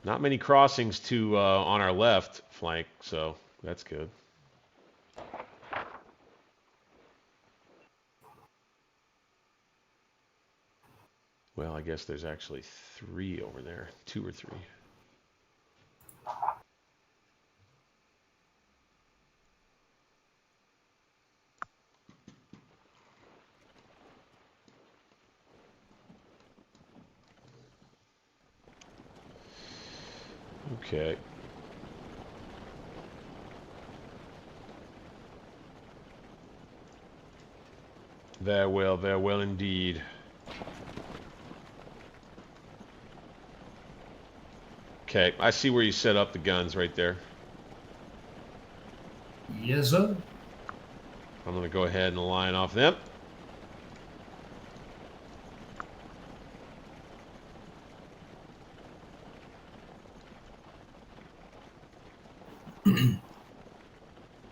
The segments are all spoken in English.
Not many crossings to on our left flank, so that's good. Well, I guess there's actually 3 over there. 2 or 3. Okay. Very well indeed. Okay, I see where you set up the guns right there. Yes, sir. I'm going to go ahead and line off them.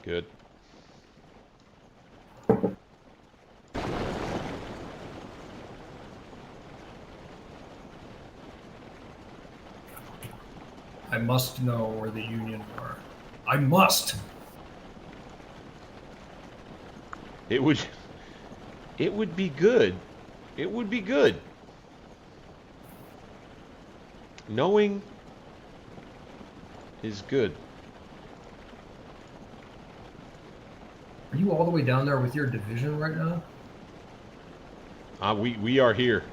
Good. I must know where the Union are. I must. It would be good. It would be good. Knowing is good. Are you all the way down there with your division right now? We are here.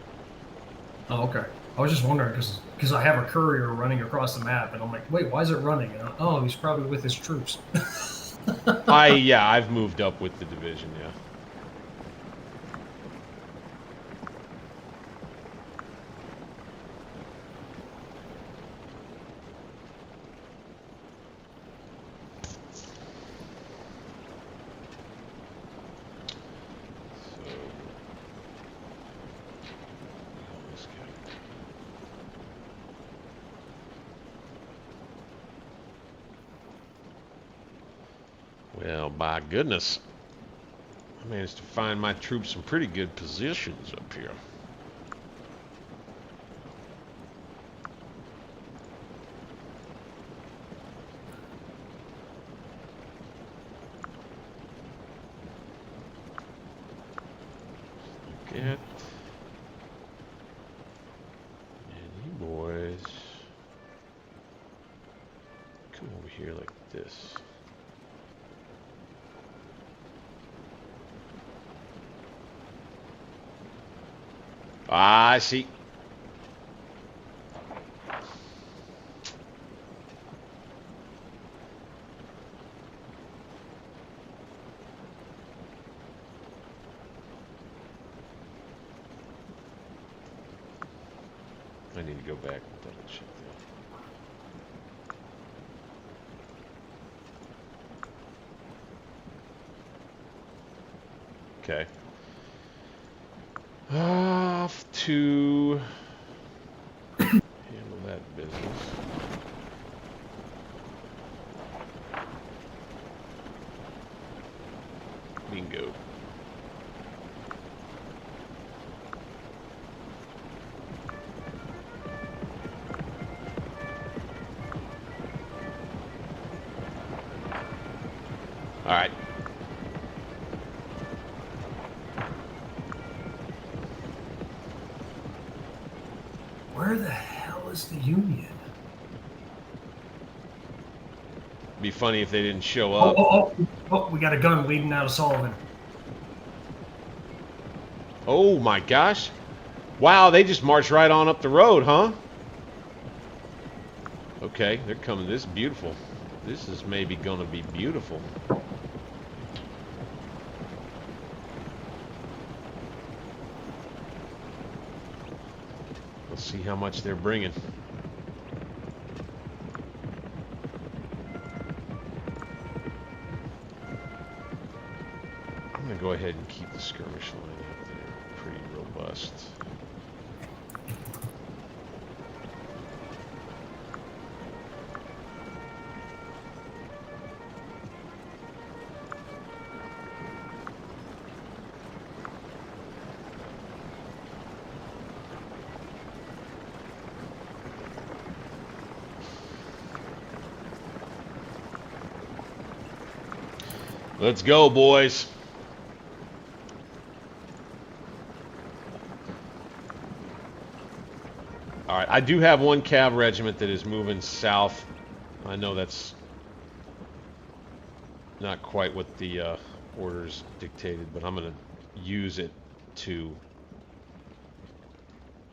Oh, okay. I was just wondering because I have a courier running across the map, and I'm like, wait, why is it running? And oh, he's probably with his troops. I've moved up with the division, yeah. Well, by goodness, I managed to find my troops some pretty good positions up here. Look at you boys. Come over here like this. I see. I need to go back and double check that. Okay. Off to handle that business. Bingo. All right. Where the hell is the Union? Be funny if they didn't show up. Oh, we got a gun leading out of Sullivan. Oh my gosh. Wow, they just marched right on up the road, huh? Okay, they're coming. This is beautiful. This is maybe gonna be beautiful. Let's see how much they're bringing. I'm gonna go ahead and keep the skirmish line up there pretty robust. Let's go, boys. All right, I do have one cav regiment that is moving south. I know that's not quite what the orders dictated, but I'm going to use it to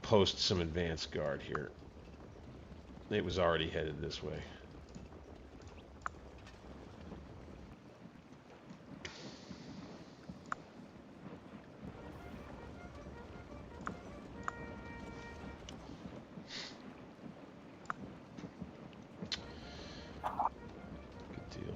post some advance guard here. It was already headed this way. Good deal.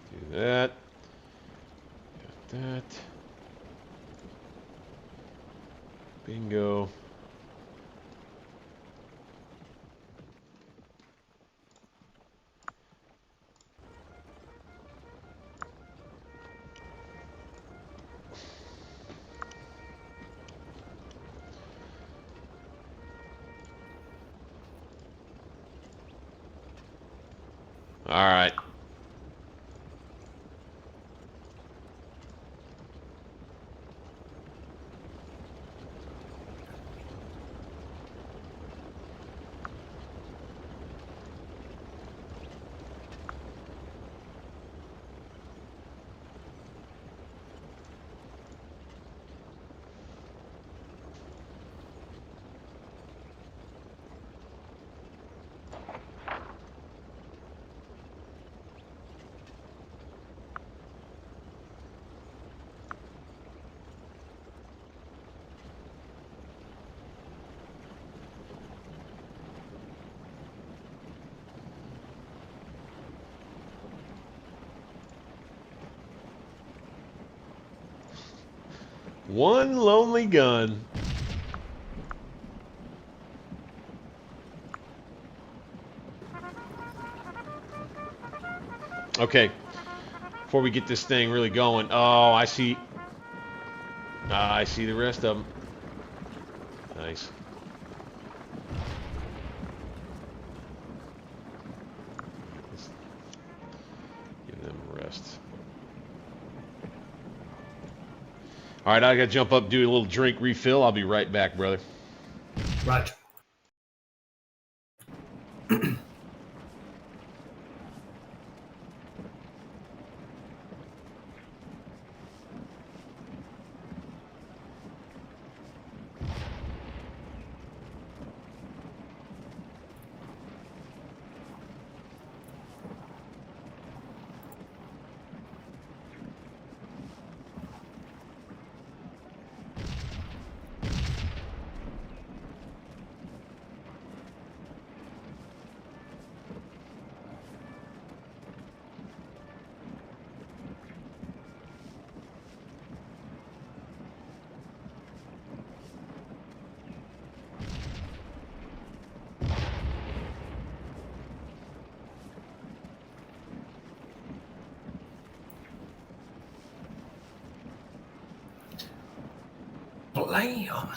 Do that. Got that. Bingo. All right. One lonely gun. Okay. Before we get this thing really going. Oh, I see. I see the rest of them. Nice. Let's give them a rest. All right, I got to jump up, do a little drink refill. I'll be right back, brother. Right. Blam.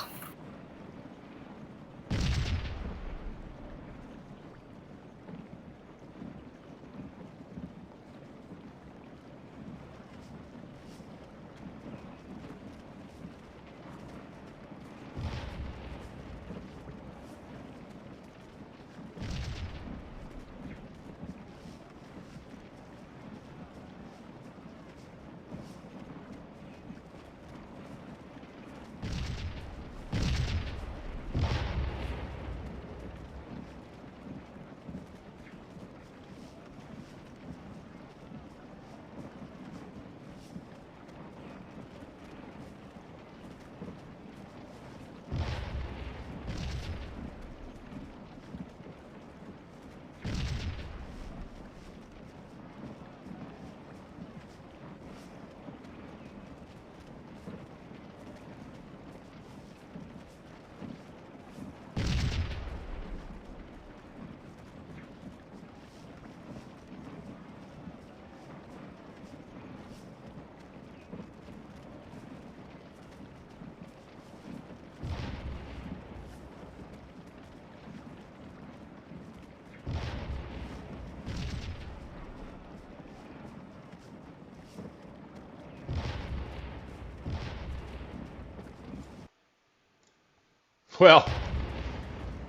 Well,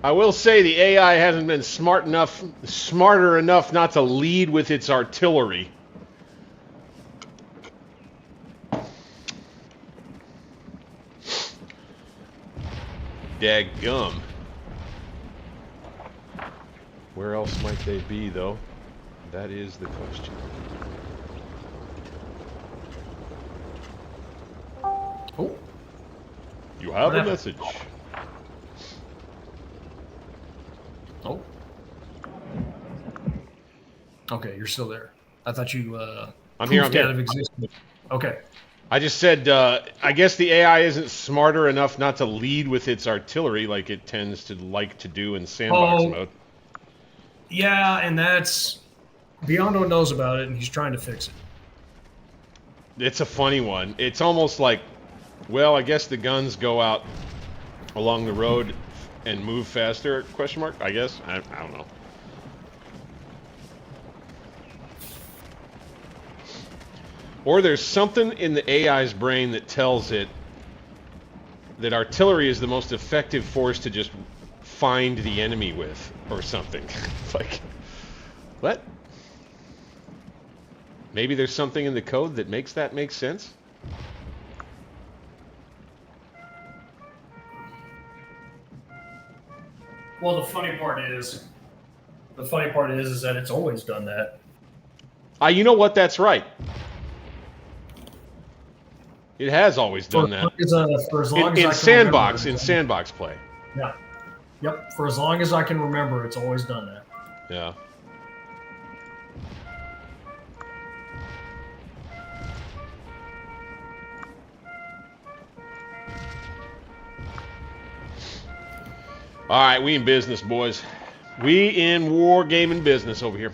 I will say the AI hasn't been smarter enough not to lead with its artillery. Daggum. Where else might they be, though? That is the question. Oh. You have a message. Oh. Okay, you're still there. I thought you I'm here. out of existence. Okay. I just said, I guess the AI isn't smarter enough not to lead with its artillery like it tends to like to do in sandbox mode. Yeah, and that's... Biondo knows about it, and he's trying to fix it. It's a funny one. It's almost like, well, I guess the guns go out along the road and move faster, question mark, I guess? I don't know. Or there's something in the AI's brain that tells it that artillery is the most effective force to just find the enemy with, or something. It's like, what? Maybe there's something in the code that makes that make sense? Well, the funny part is that it's always done that. You know what? That's right. It has always done that. For as long as in sandbox play. Yeah. Yep. For as long as I can remember, it's always done that. Yeah. All right, we in business, boys. We in wargaming business over here.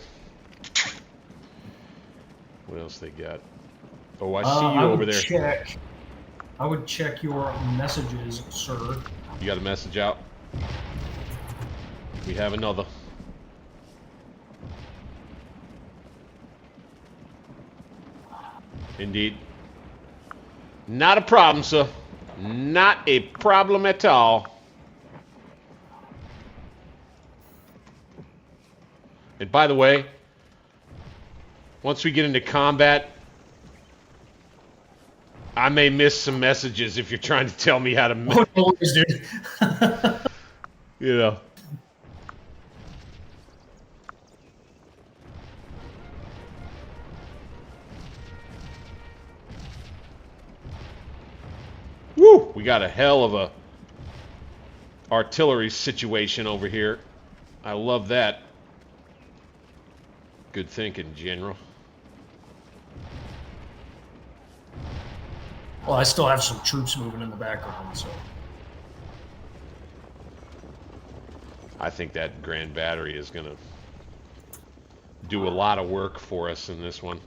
What else they got? Oh, I see you over there. I would check your messages, sir. You got a message out? We have another. Indeed. Not a problem, sir. Not a problem at all. And by the way, once we get into combat, I may miss some messages if you're trying to tell me how to... Always do. You know. Woo! We got a hell of a artillery situation over here. I love that. Good thinking, General. Well, I still have some troops moving in the background, so... I think that Grand Battery is going to do a lot of work for us in this one.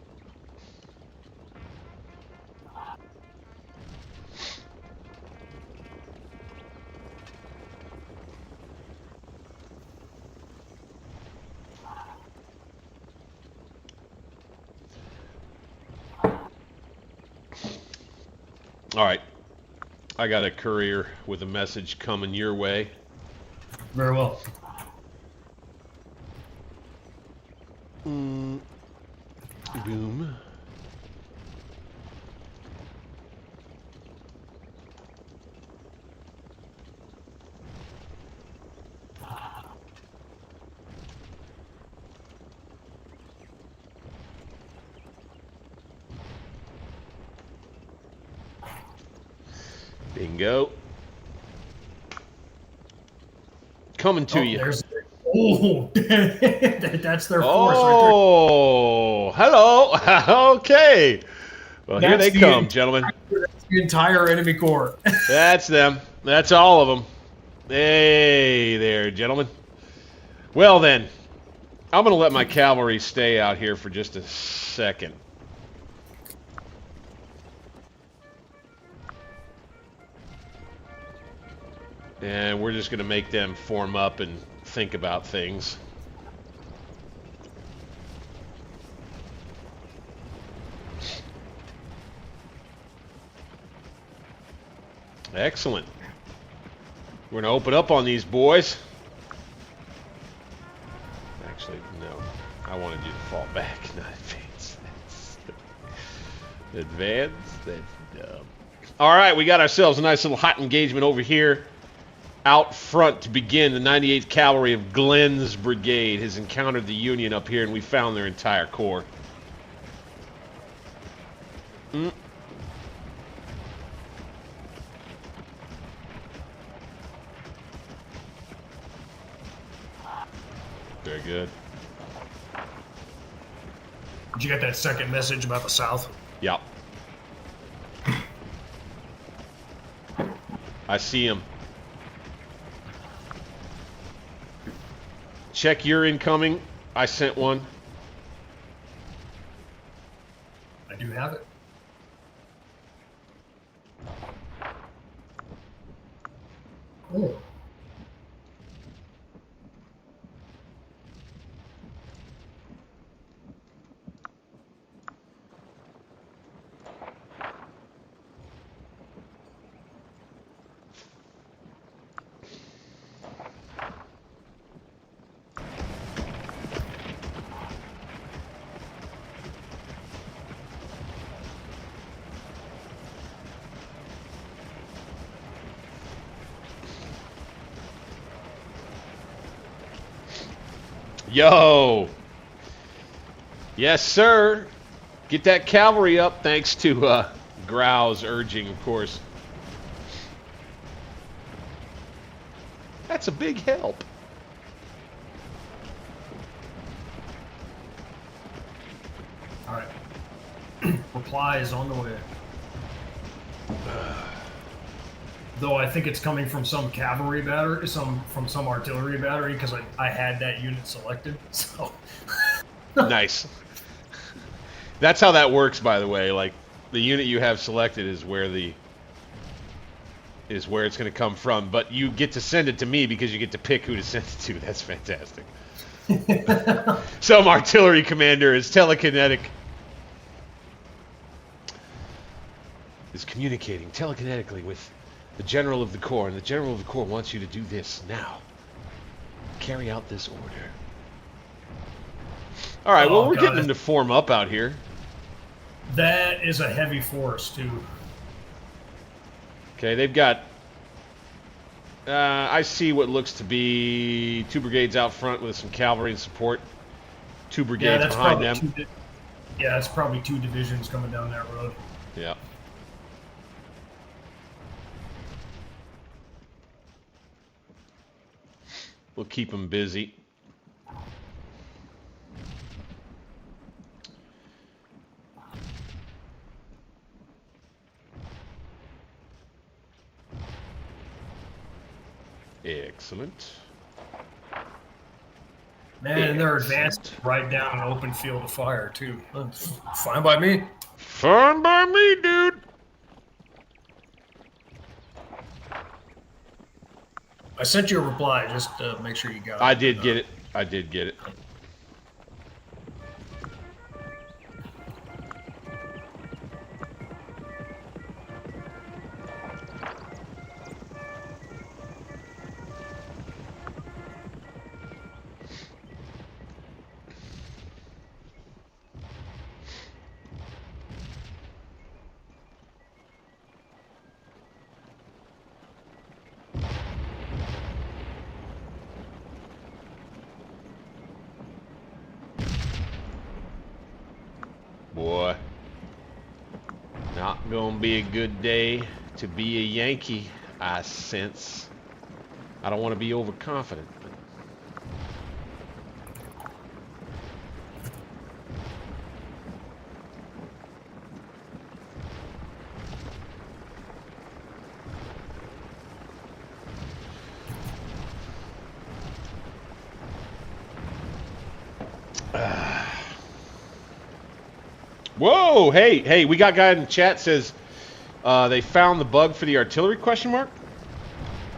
All right. I got a courier with a message coming your way. Very well. Boom. Bingo. Coming to you. Oh, that's their force right there. Oh, hello. Okay. Well, here they come, gentlemen. That's the entire enemy corps. That's them. That's all of them. Hey there, gentlemen. Well, then, I'm going to let my cavalry stay out here for just a second. And we're just going to make them form up and think about things. Excellent. We're gonna open up on these boys. Actually, no. I wanted you to fall back, not advance. Advance? That's dumb. Alright, we got ourselves a nice little hot engagement over here. Out front to begin, the 98th Cavalry of Glenn's Brigade has encountered the Union up here, and we found their entire corps. Very good. Did you get that second message about the south? Yep. I see him. Check your incoming. I sent one. I do have it. Oh. Yo! Yes, sir. Get that cavalry up, thanks to Grau's urging, of course. That's a big help. All right. Reply is on the way. Though I think it's coming from some cavalry battery, from some artillery battery, because I had that unit selected. So nice. That's how that works, by the way. Like the unit you have selected is where it's going to come from, but you get to send it to me because you get to pick who to send it to. That's fantastic. Some artillery commander is telekinetic. Is communicating telekinetically with the General of the Corps, and the General of the Corps wants you to do this now. Carry out this order. Alright, well, we're getting them to form up out here. That is a heavy force, too. Okay, they've got... I see what looks to be 2 brigades out front with some cavalry and support. 2 brigades behind them. Yeah, that's probably 2 divisions coming down that road. Yeah. We'll keep them busy. Excellent. Man, and they're advanced right down an open field of fire, too. Fine by me. Fine by me, dude. I sent you a reply, just to make sure you got it. I did get it. I did get it. Boy, not gonna be a good day to be a Yankee, I sense. I don't want to be overconfident. Whoa, hey, we got a guy in the chat says they found the bug for the artillery, question mark?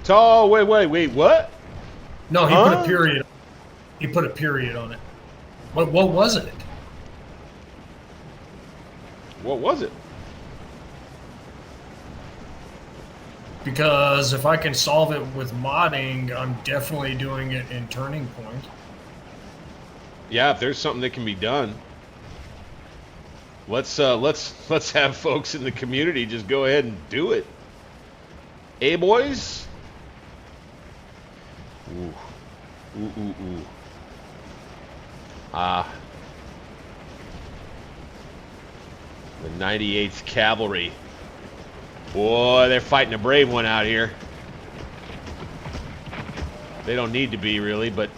Oh, wait, what? No, he put a period. He put a period on it. What was it? What was it? Because if I can solve it with modding, I'm definitely doing it in Turning Point. Yeah, if there's something that can be done, let's have folks in the community just go ahead and do it. Eh, boys? Ooh. Ooh, ooh, ooh. Ah. The 98th Cavalry. Boy, they're fighting a brave one out here. They don't need to be, really, but...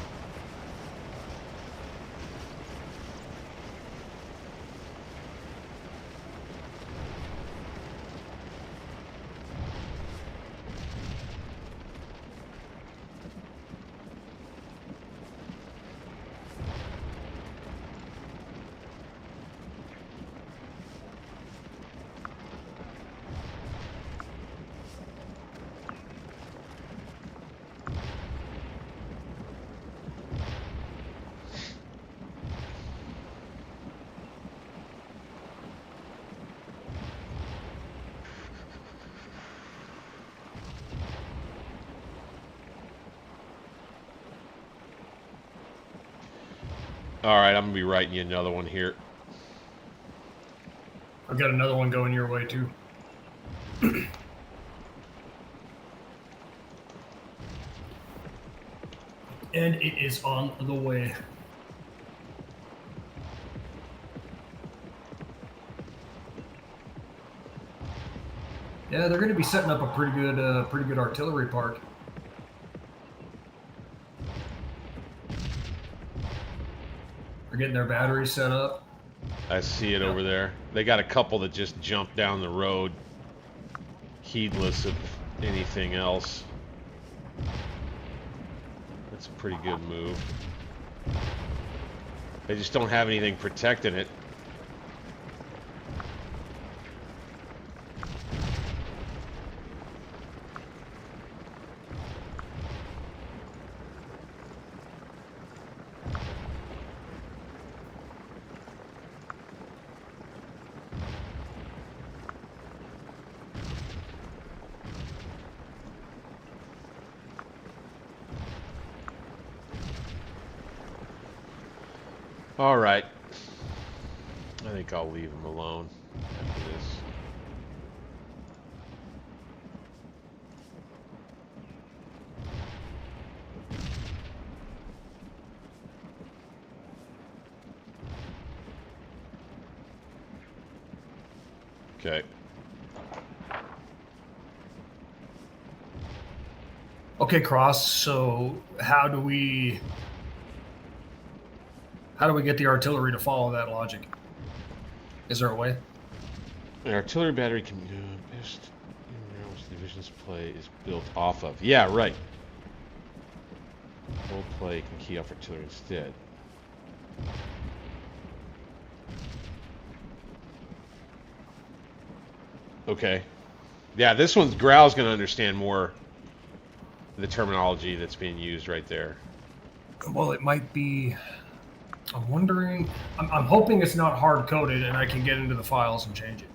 Alright, I'm going to be writing you another one here. I've got another one going your way, too. And it is on the way. Yeah, they're going to be setting up a pretty good artillery park. They're getting their batteries set up. I see it over there. They got a couple that just jumped down the road, heedless of anything else. That's a pretty good move. They just don't have anything protecting it. All right. I think I'll leave him alone after this. Okay. Okay, Cross, so how do we get the artillery to follow that logic? Is there a way? An artillery battery can be best which the division's play is built off of. Yeah, right. Full play can key off artillery instead. Okay. Yeah, this one's Grau's going to understand more the terminology that's being used right there. Well, it might be... I'm wondering... I'm hoping it's not hard-coded and I can get into the files and change it.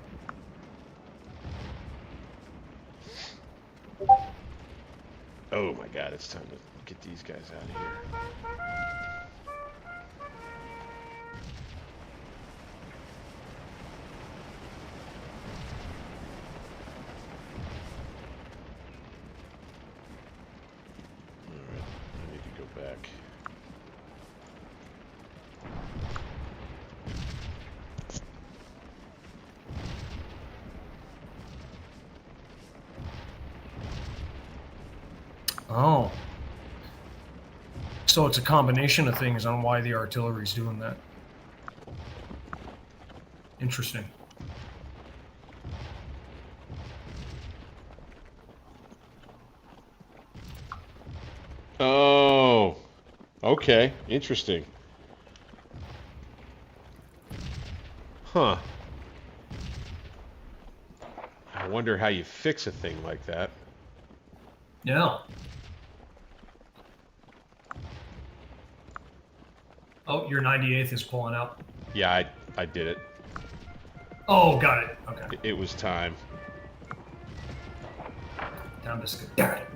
Oh my god, it's time to get these guys out of here. Alright, I need to go back. Oh. So it's a combination of things on why the artillery's doing that. Interesting. Oh. Okay, interesting. Huh. I wonder how you fix a thing like that. Yeah. Oh, your 98th is pulling out. Yeah, I did it. Oh, got it. Okay. It was time. Time to skedaddle.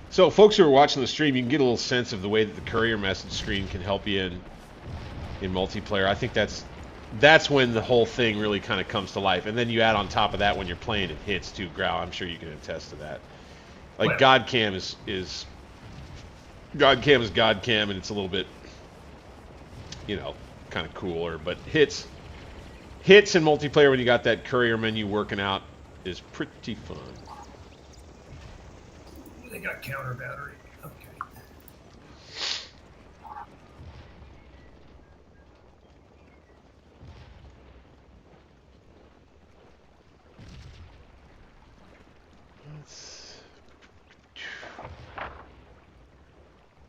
So, folks who are watching the stream, you can get a little sense of the way that the courier message screen can help you in multiplayer. I think that's when the whole thing really kind of comes to life. And then you add on top of that when you're playing it hits too, Grau. I'm sure you can attest to that. Like Godcam is Godcam, and it's a little bit, you know, kind of cooler. But hits in multiplayer when you got that courier menu working out is pretty fun. They got counter battery. Okay.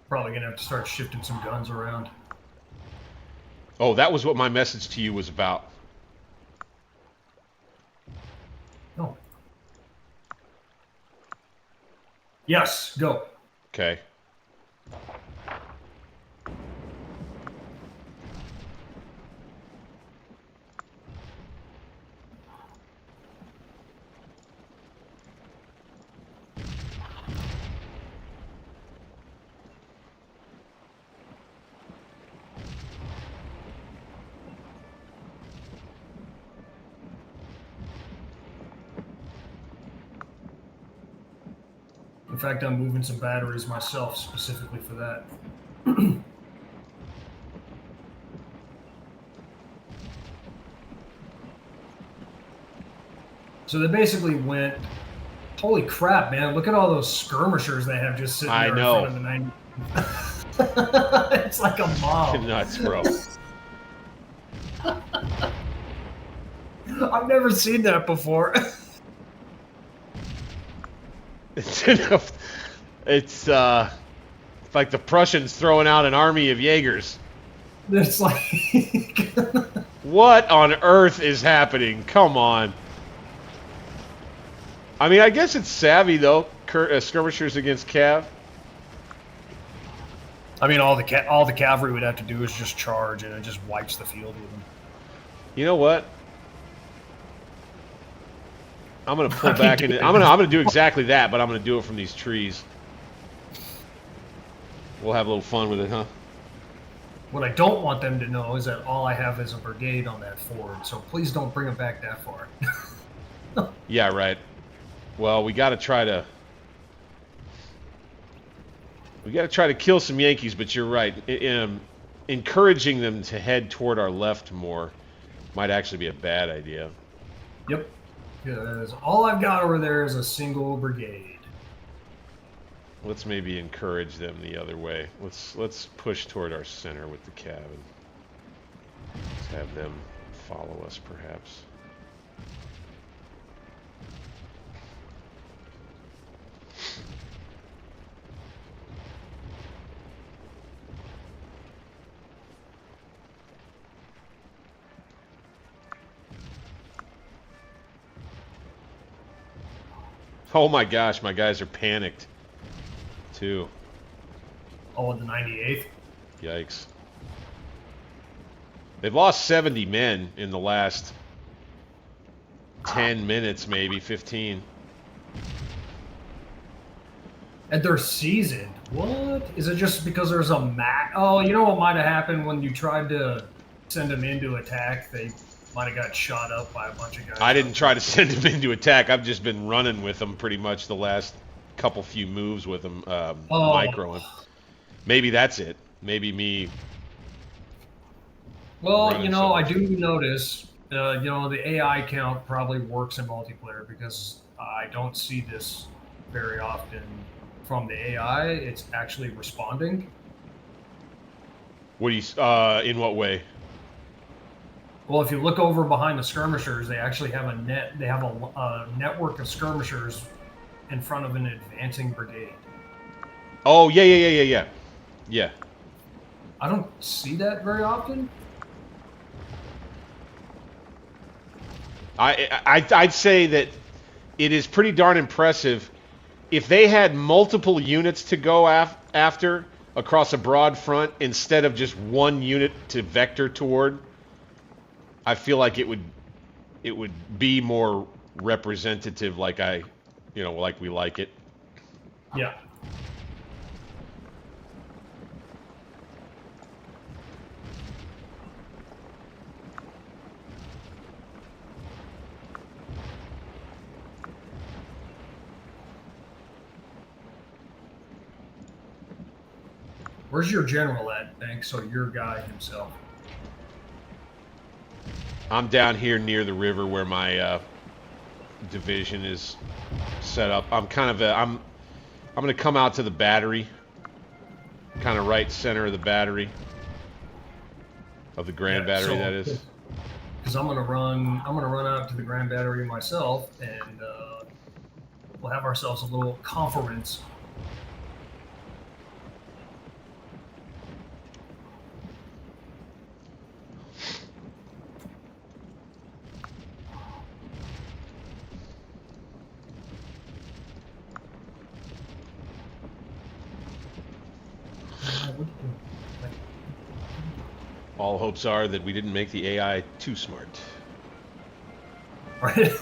Probably gonna have to start shifting some guns around. Oh, that was what my message to you was about. Oh. Yes, go. Okay. In fact, I'm moving some batteries myself specifically for that. So they basically went, holy crap, man, look at all those skirmishers they have just sitting there in front of the 90. It's like a mob. Nuts, bro. I've never seen that before. It's like the Prussians throwing out an army of Jaegers. It's like... What on earth is happening? Come on. I mean, I guess it's savvy, though, skirmishers against cav. I mean, all the cavalry would have to do is just charge, and it just wipes the field with them. You know what? I'm gonna pull back into. I'm gonna do exactly that, but I'm gonna do it from these trees. We'll have a little fun with it, huh? What I don't want them to know is that all I have is a brigade on that ford, so please don't bring them back that far. Yeah, right. Well, we gotta try to kill some Yankees, but you're right. Encouraging them to head toward our left more might actually be a bad idea. Yep. Because all I've got over there is a single brigade. Let's maybe encourage them the other way. Let's push toward our center with the cabin. Let's have them follow us, perhaps. Oh my gosh, my guys are panicked, too. Oh, in the 98th? Yikes. They've lost 70 men in the last 10 minutes, maybe 15. And they're seasoned. What? Is it just because there's a mat? Oh, you know what might have happened when you tried to send them in to attack? They might have got shot up by a bunch of guys. I didn't try to send them into attack. I've just been running with them pretty much the last few moves with them, microing. Maybe that's it. Maybe me. Well, you know, I do notice, you know, the AI count probably works in multiplayer because I don't see this very often from the AI. It's actually responding. What do you? In what way? Well, if you look over behind the skirmishers, they actually have a net. They have a network of skirmishers in front of an advancing brigade. Oh, yeah. Yeah. I don't see that very often. I'd say that it is pretty darn impressive. If they had multiple units to go after across a broad front instead of just one unit to vector toward, I feel like it would be more representative, like like we like it. Yeah. Where's your general at, Banks? So your guy himself. I'm down here near the river where my division is set up. I'm going to come out to the battery, kind of right center of the battery, of the Grand Battery, that is. Because I'm gonna run out to the Grand Battery myself, and we'll have ourselves a little conference. All hopes are that we didn't make the AI too smart. Right.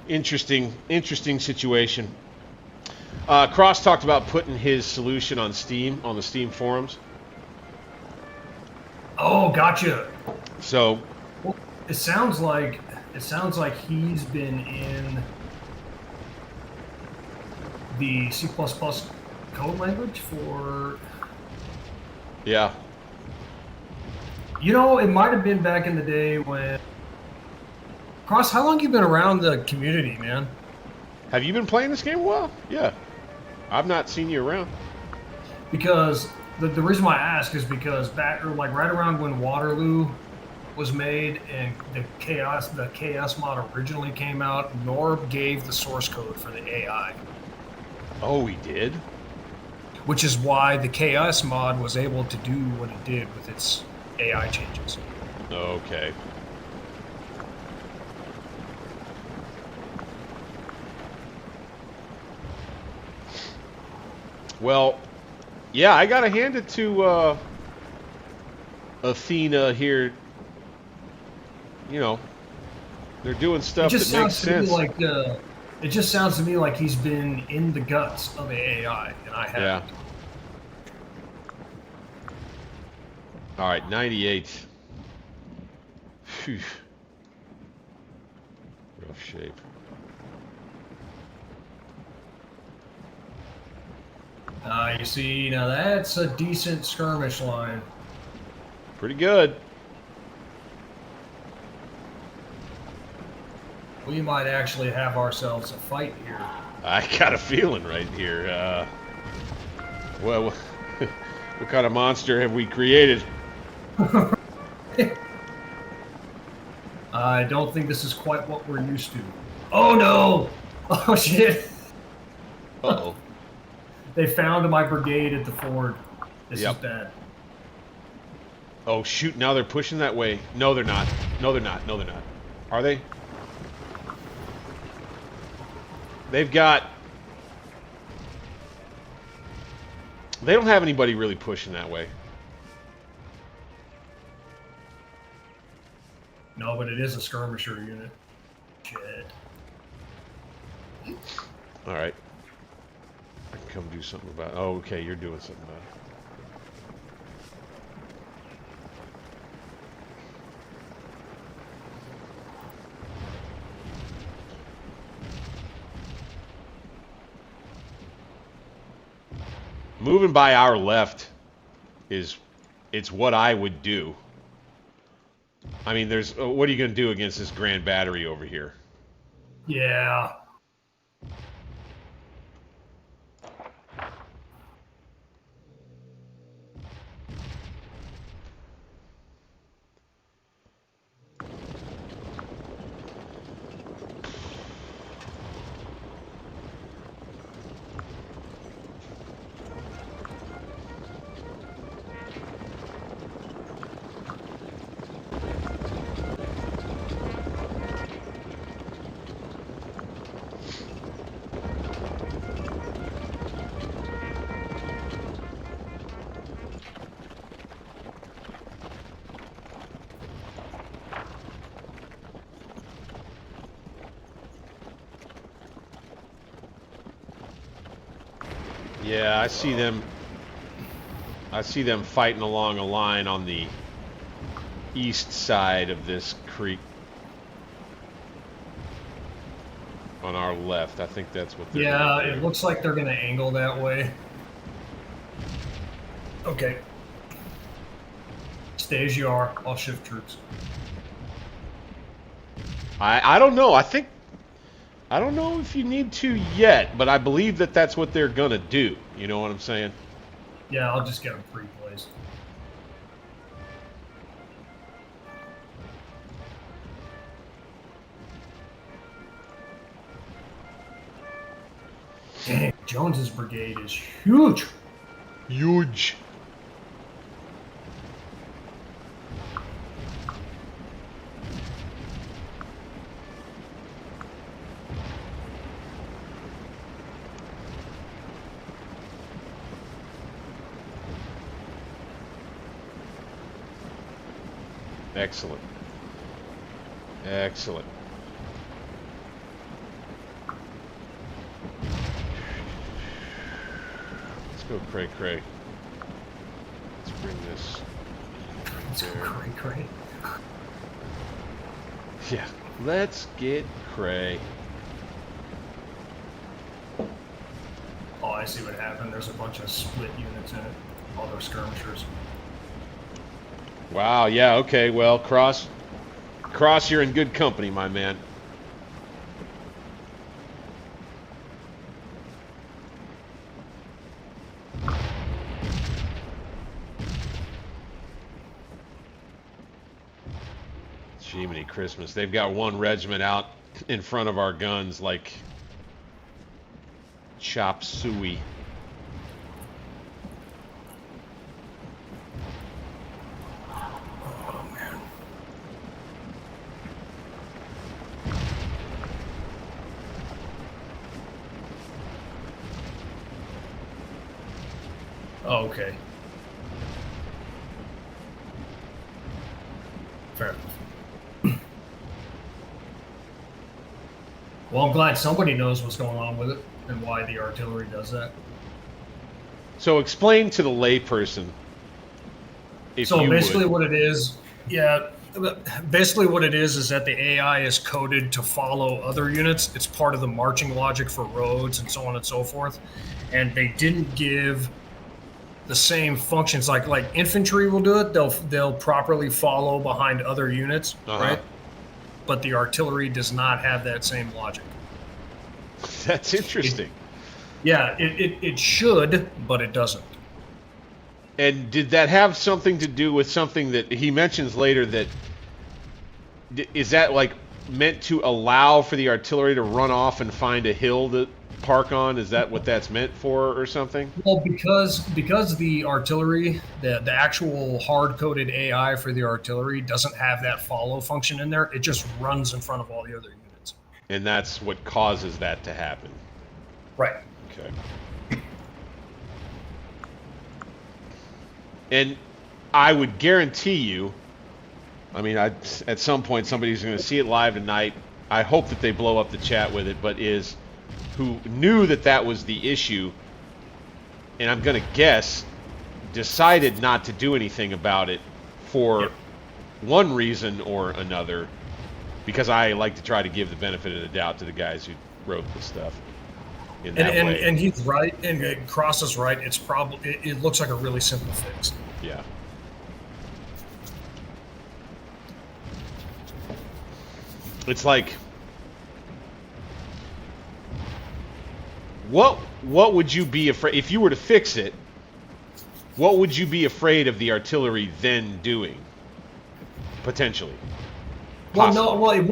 Interesting situation. Cross talked about putting his solution on Steam, on the Steam forums. Oh, gotcha. So, well, it sounds like he's been in the C++ code language for. Yeah. You know, it might have been back in the day when. Cross, how long have you been around the community, man? Have you been playing this game a while? Yeah. I've not seen you around. Because the reason why I ask is because right around when Waterloo was made and the chaos mod originally came out, Norb gave the source code for the AI. Oh, he did? Which is why the chaos mod was able to do what it did with its AI changes. Okay. Well, yeah, I gotta hand it to Athena here. You know, they're doing stuff that makes sense. It just sounds to me like he's been in the guts of the AI, and I haven't. Yeah. All right, 98. Phew. Rough shape. You see, now that's a decent skirmish line. Pretty good. We might actually have ourselves a fight here. I got a feeling right here. Well, what kind of monster have we created? I don't think this is quite what we're used to. Oh no! Oh shit! Uh-oh. They found my brigade at the ford. This is bad. Oh shoot, now they're pushing that way. No, they're not. No, they're not. No, they're not. Are they? They've got... They don't have anybody really pushing that way. No, but it is a skirmisher unit. Shit. Alright. I can come do something about it. Oh, okay, you're doing something about it. moving by our left it's what I would do. I mean, there's what are you going to do against this Grand Battery over here? Yeah. Yeah, I see them. I see them fighting along a line on the east side of this creek. On our left, I think that's what they're Yeah, doing. it looks like they're going to angle that way. Okay. Stay as you are. I'll shift troops. I don't know. I don't know if you need to yet, but I believe that that's what they're gonna do. You know what I'm saying? Yeah, I'll just get them pre-placed. Dang, Jones's brigade is huge. Huge. Excellent. Excellent. Let's go cray. Let's bring this. It's cray. Yeah. Let's get cray. Oh, I see what happened. There's a bunch of split units in it. All those skirmishers. Wow, yeah, okay, well, Cross, you're in good company, my man. Jiminy Christmas. They've got one regiment out in front of our guns like chop suey. Oh, okay. Fair enough. Well, I'm glad somebody knows what's going on with it and why the artillery does that. So explain to the layperson. So basically what it is, yeah, basically what it is that the AI is coded to follow other units. It's part of the marching logic for roads and so on and so forth. And they didn't give the same functions like infantry will do it. They'll properly follow behind other units, right? But the artillery does not have that same logic. That's interesting. It should, but it doesn't. And did that have something to do with something that he mentions later? That is that like meant to allow for the artillery to run off and find a hill to park on? Is that what that's meant for, or something? Well, because the artillery, the actual hard-coded AI for the artillery doesn't have that follow function in there. It just runs in front of all the other units. And that's what causes that to happen. Right. Okay. And I would guarantee you, I mean, at some point somebody's going to see it live tonight. I hope that they blow up the chat with it, but who knew that that was the issue, and I'm going to guess decided not to do anything about it for one reason or another, because I like to try to give the benefit of the doubt to the guys who wrote this stuff. in that way. And he's right, and Cross is right. It's probably it looks like a really simple fix. Yeah. It's like, what would you be afraid if you were to fix it? What would you be afraid of the artillery then doing? Potentially. Well, no, well,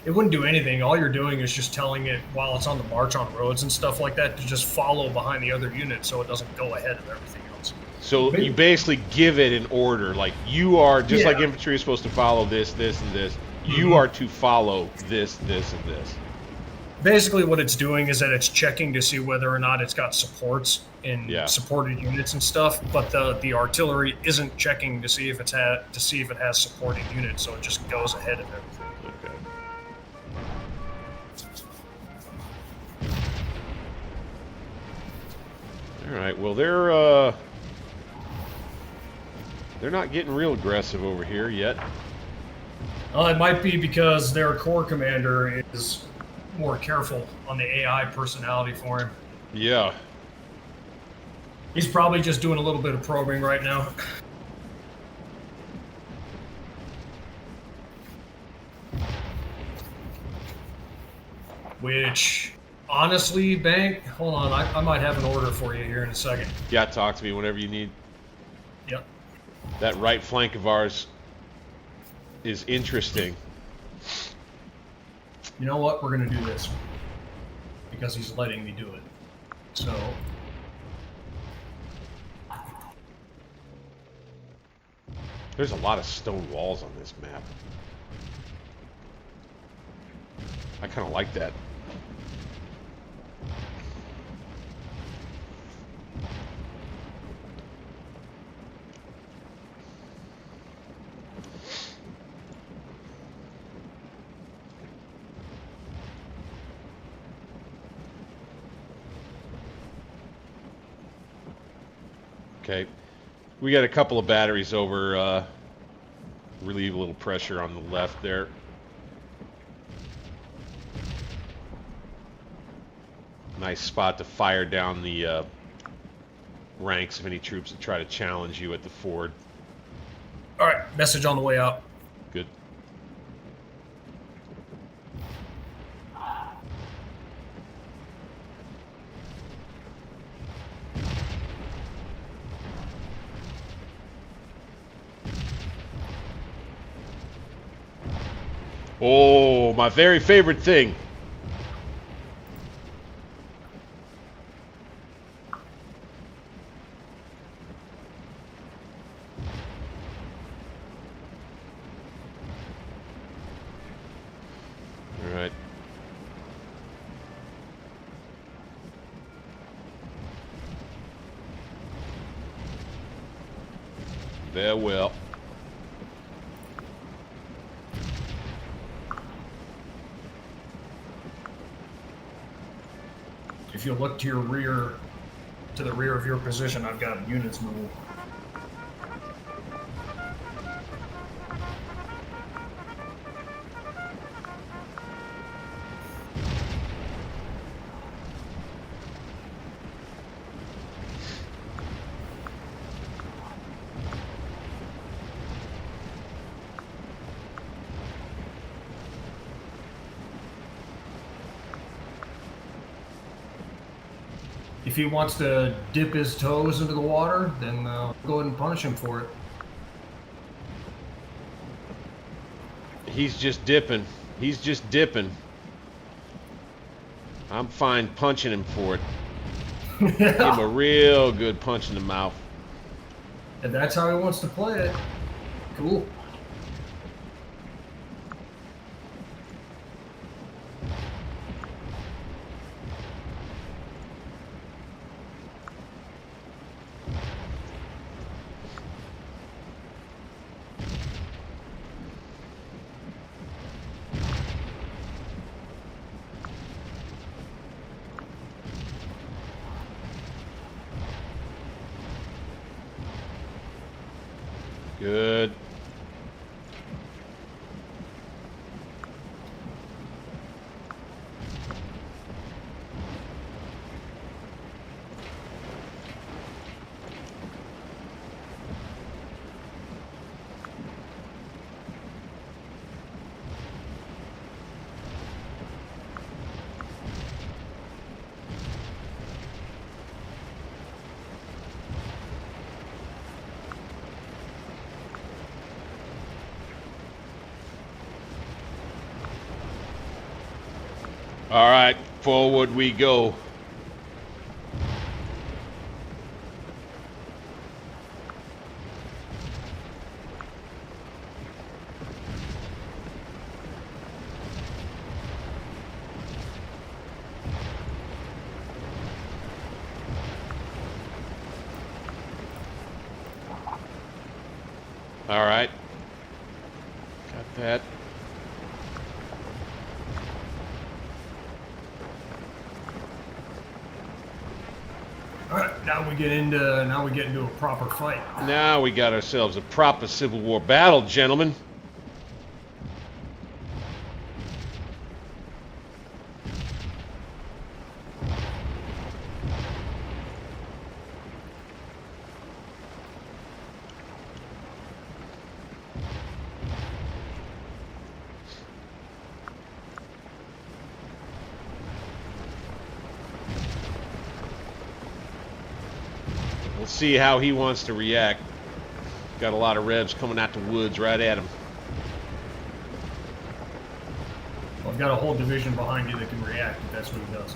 it wouldn't do anything. All you're doing is just telling it while it's on the march on roads and stuff like that to just follow behind the other unit so it doesn't go ahead of everything else. So you basically give it an order, like you are, just like infantry is supposed to follow this, this, and this. You are to follow this, this, and this. Basically, what it's doing is that it's checking to see whether or not it's got supports in supported units and stuff. But the artillery isn't checking to see if it has supporting units, so it just goes ahead of everything. Okay. All right. Well, they're not getting real aggressive over here yet. It might be because their corps commander is more careful on the AI personality for him. Yeah. He's probably just doing a little bit of probing right now. Which, honestly, Bank, hold on, I might have an order for you here in a second. Yeah, talk to me whenever you need. Yep. That right flank of ours is interesting. You know what? We're going to do this. Because he's letting me do it. So... There's a lot of stone walls on this map. I kind of like that. Okay, we got a couple of batteries over, relieve a little pressure on the left there. Nice spot to fire down the ranks of any troops that try to challenge you at the ford. Alright, message on the way out. Good. Oh, my very favorite thing. All right. Very well. If you look to your rear, to the rear of your position, I've got units moving. If he wants to dip his toes into the water, then go ahead and punish him for it. He's just dipping. He's just dipping. I'm fine punching him for it. Give him a real good punch in the mouth. And that's how he wants to play it. Cool. Good. All right, forward we go. All right. Got that. All right, now we get into a proper fight. Now we got ourselves a proper Civil War battle, gentlemen. We'll see how he wants to react. Got a lot of revs coming out the woods right at him. Well, I've got a whole division behind you that can react if that's what he does.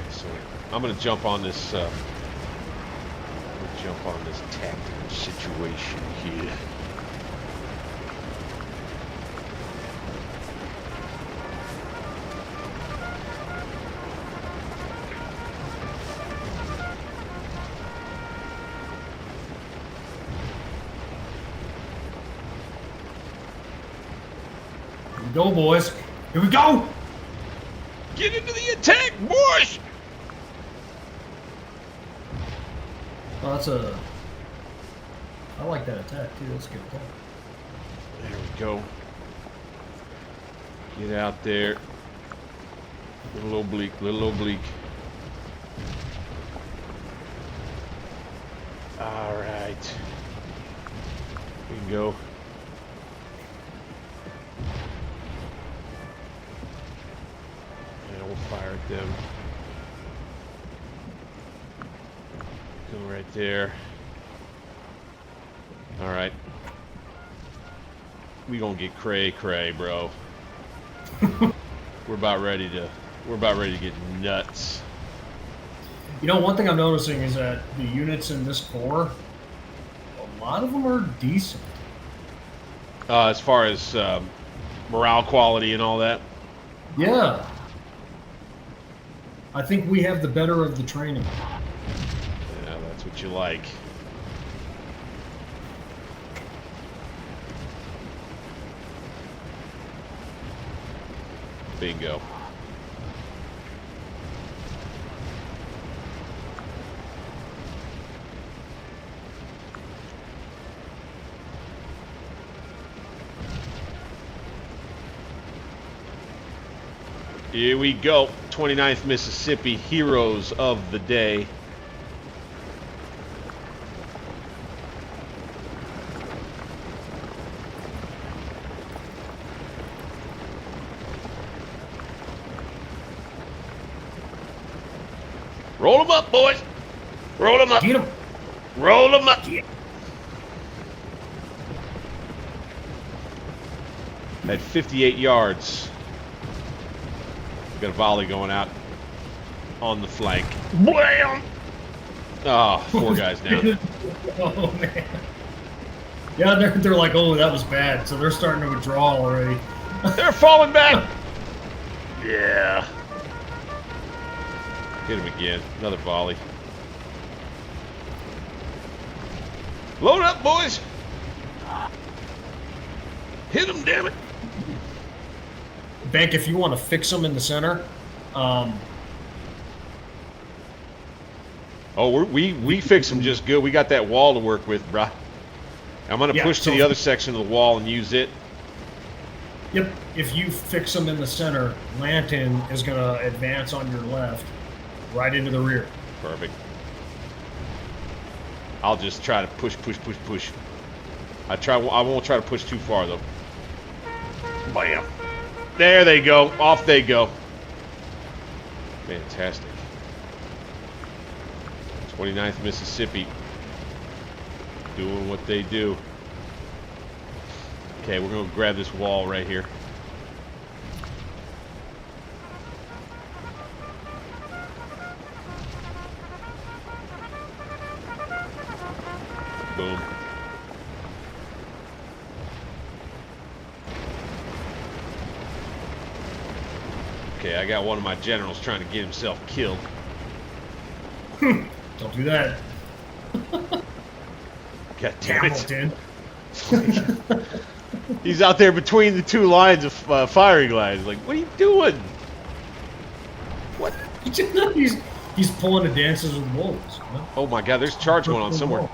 Excellent. I'm gonna jump on this. Tactical situation here. Here we go, boys. Here we go! Get into the attack, boys! Oh, that's a... I like that attack, too. That's a good attack. There we go. Get out there. Little oblique, little oblique. All right. We can go. Yeah, we'll fire at them. Go right there. All right. We gonna get cray, bro. We're about ready to get nuts. You know, one thing I'm noticing is that the units in this corps, a lot of them are decent. As far as morale quality and all that. Yeah. I think we have the better of the training. Yeah, that's what you like. Bingo. Here we go. 29th Mississippi, heroes of the day. Roll them up, boys. Roll them up. Get them. Roll them up. At 58 yards. Got a volley going out on the flank. Blam! Oh, 4 guys down. Oh, man. Yeah, they're like, oh, that was bad. So they're starting to withdraw already. They're falling back. Yeah. Hit him again. Another volley. Load up, boys. Hit him, damn it. Bank, if you want to fix them in the center. Oh, we fix them just good. We got that wall to work with, bruh. I'm going to push to the other section of the wall and use it. Yep. If you fix them in the center, Lanton is going to advance on your left, right into the rear. Perfect. I'll just try to push. I won't try to push too far, though. Bam. There they go. Off they go. Fantastic. 29th Mississippi doing what they do. Okay, we're going to grab this wall right here. Boom. Okay, I got one of my generals trying to get himself killed. Don't do that. God damn it. Hamilton. He's out there between the two lines of firing lines. Like, what are you doing? What? He's pulling the dances with wolves. You know? Oh my god, there's a charge going on somewhere.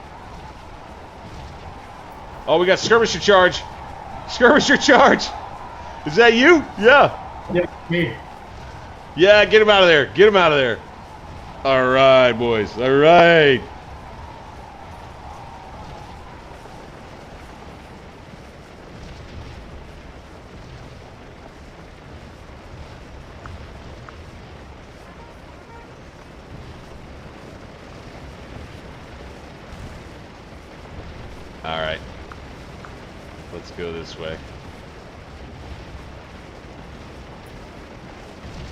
Oh, we got skirmisher charge. Skirmisher charge. Is that you? Yeah. Yeah, me. Yeah, get him out of there. Get him out of there. All right, boys. All right. All right. Let's go this way.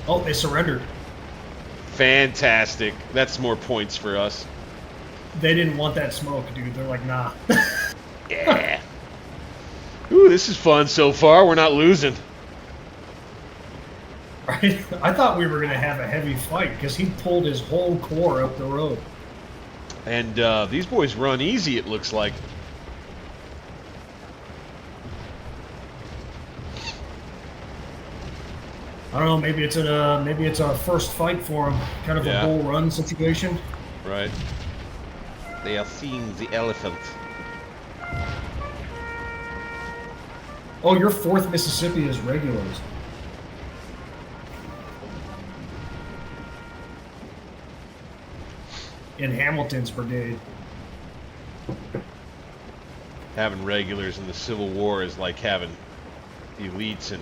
Oh, they surrendered. Fantastic. That's more points for us. They didn't want that smoke, dude. They're like, nah. Yeah. Ooh, this is fun so far. We're not losing. Right? I thought we were going to have a heavy fight because he pulled his whole corps up the road. And these boys run easy, it looks like. I don't know. Maybe it's a first fight for him, kind of a bull run situation. Right. They are seeing the elephant. Oh, your 4th Mississippi is regulars. In Hamilton's brigade. Having regulars in the Civil War is like having elites in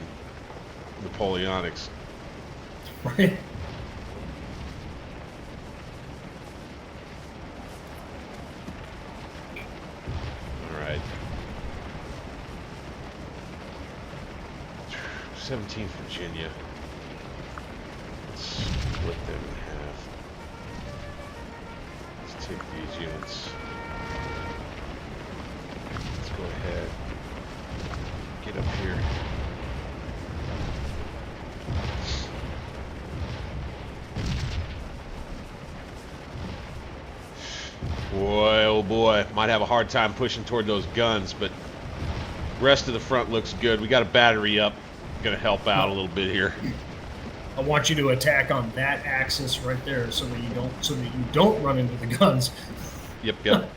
Napoleonics. Right. All right. 17th Virginia. Let's split them in half. Let's take these units. Let's go ahead. Get up here. Boy, oh boy, might have a hard time pushing toward those guns, but rest of the front looks good. We got a battery up, gonna help out a little bit here. I want you to attack on that axis right there, so that you don't run into the guns. Yep, yep.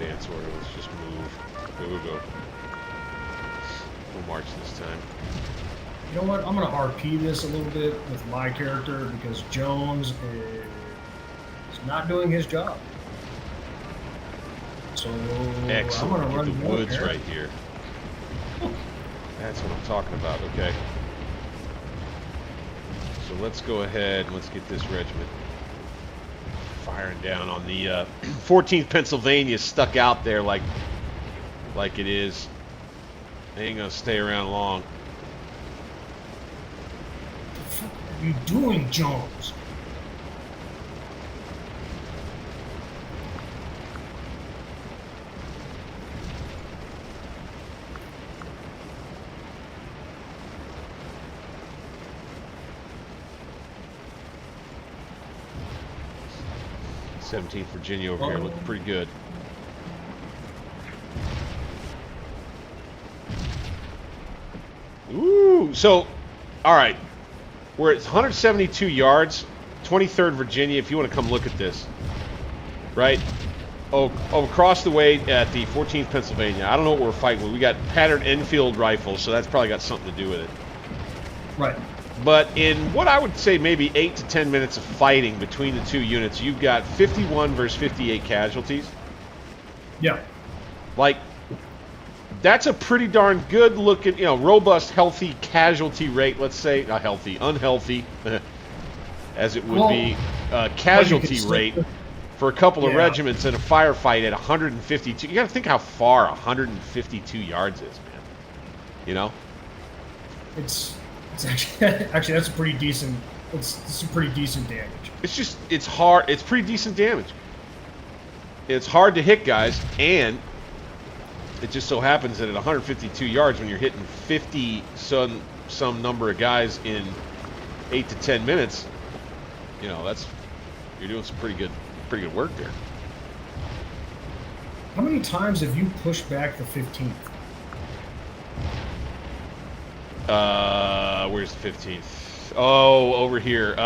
Advance order. Let's just move. Go, go, go. We'll march this time. You know what? I'm going to RP this a little bit with my character because Jones is not doing his job. So excellent. I'm going to run the woods right here. That's what I'm talking about. Okay. So let's go ahead and let's get this regiment firing down on the 14th Pennsylvania stuck out there like it is. They ain't gonna stay around long. What the fuck are you doing, Jones? th Virginia over here looking pretty good. Ooh, so, all right. We're at 172 yards, 23rd Virginia, if you want to come look at this. Right? Oh, across the way at the 14th Pennsylvania. I don't know what we're fighting with. We got patterned Enfield rifles, so that's probably got something to do with it. Right. But in what I would say maybe 8 to 10 minutes of fighting between the two units, you've got 51 versus 58 casualties. Yeah. Like, That's a pretty darn good looking, you know, robust, healthy casualty rate. Let's say not healthy, unhealthy, as it would be, casualty rate for a couple of regiments in a firefight at 152. You got to think how far 152 yards is, man. You know, it's actually that's a pretty decent. It's a pretty decent damage. It's hard. It's pretty decent damage. It's hard to hit guys, and it just so happens that at 152 yards, when you're hitting 50 some number of guys in 8 to 10 minutes, you know, you're doing some pretty good work there. How many times have you pushed back the 15th? Where's the 15th? Oh, over here.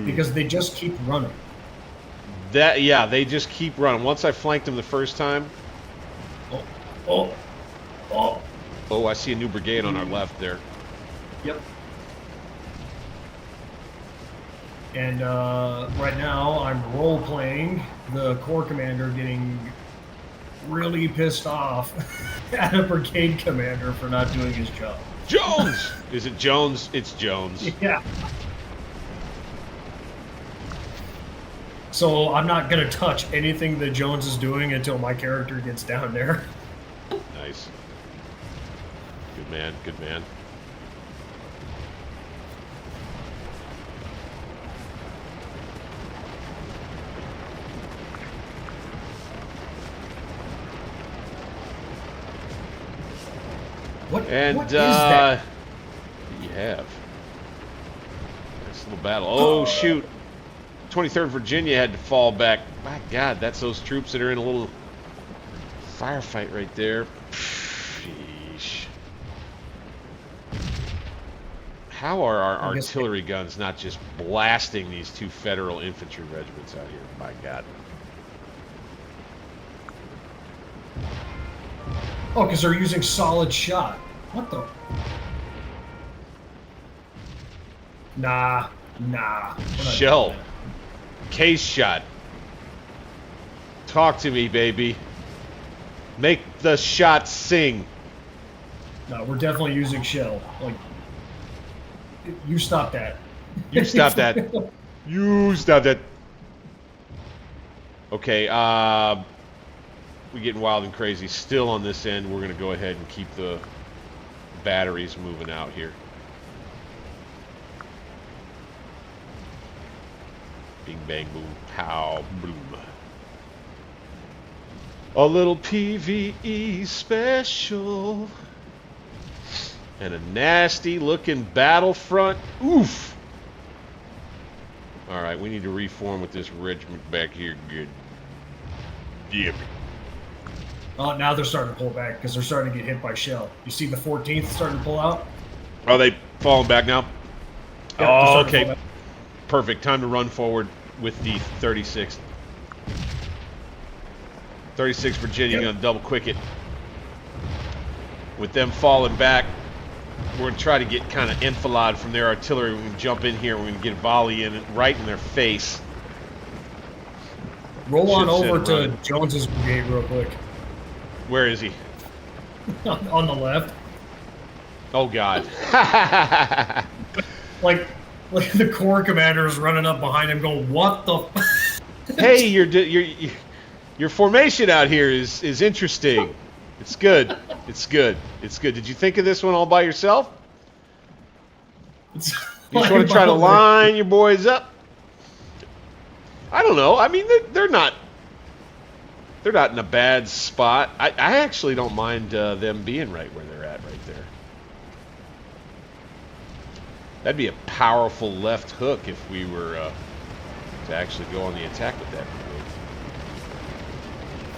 Because they just keep running. They just keep running. Once I flanked them the first time. Oh, I see a new brigade on our left there. Yep. And right now I'm role-playing the Corps commander getting really pissed off at a brigade commander for not doing his job. Jones! Is it Jones? It's Jones. Yeah. So I'm not going to touch anything that Jones is doing until my character gets down there. Nice. Good man, good man. What is that? You have. Nice little battle. Oh, shoot. 23rd Virginia had to fall back. My God, that's those troops that are in a little firefight right there. Sheesh. How are our artillery guns not just blasting these two federal infantry regiments out here? My God. Oh, because they're using solid shot. What the? Nah. Shell. Case shot. Talk to me, baby. Make the shot sing. No, we're definitely using shell. Like, you stop that. You stop that. You stop that. Okay, we're getting wild and crazy. Still on this end, we're going to go ahead and keep the batteries moving out here. Bing, bang, boom, pow, boom. A little PvE special. And a nasty looking battlefront. Oof! Alright, we need to reform with this regiment back here. Good. Yep. Oh, now they're starting to pull back because they're starting to get hit by shell. You see the 14th starting to pull out? Are they falling back now? Yep, oh, okay. Perfect. Time to run forward with the 36th. 36th Virginia going to double quick it. With them falling back, we're going to try to get kind of enfilade from their artillery. We're going to jump in here. We're going to get a volley in right in their face. Roll on over to Jones's brigade real quick. Where is he? On the left. Oh, God. like the Corps commander is running up behind him going, what the Hey, your formation out here is interesting. It's good. It's good. It's good. Did you think of this one all by yourself? You just want to try to line your boys up? I don't know. I mean, they're not in a bad spot. I actually don't mind them being right where they're at right there. That'd be a powerful left hook if we were to actually go on the attack with that brigade.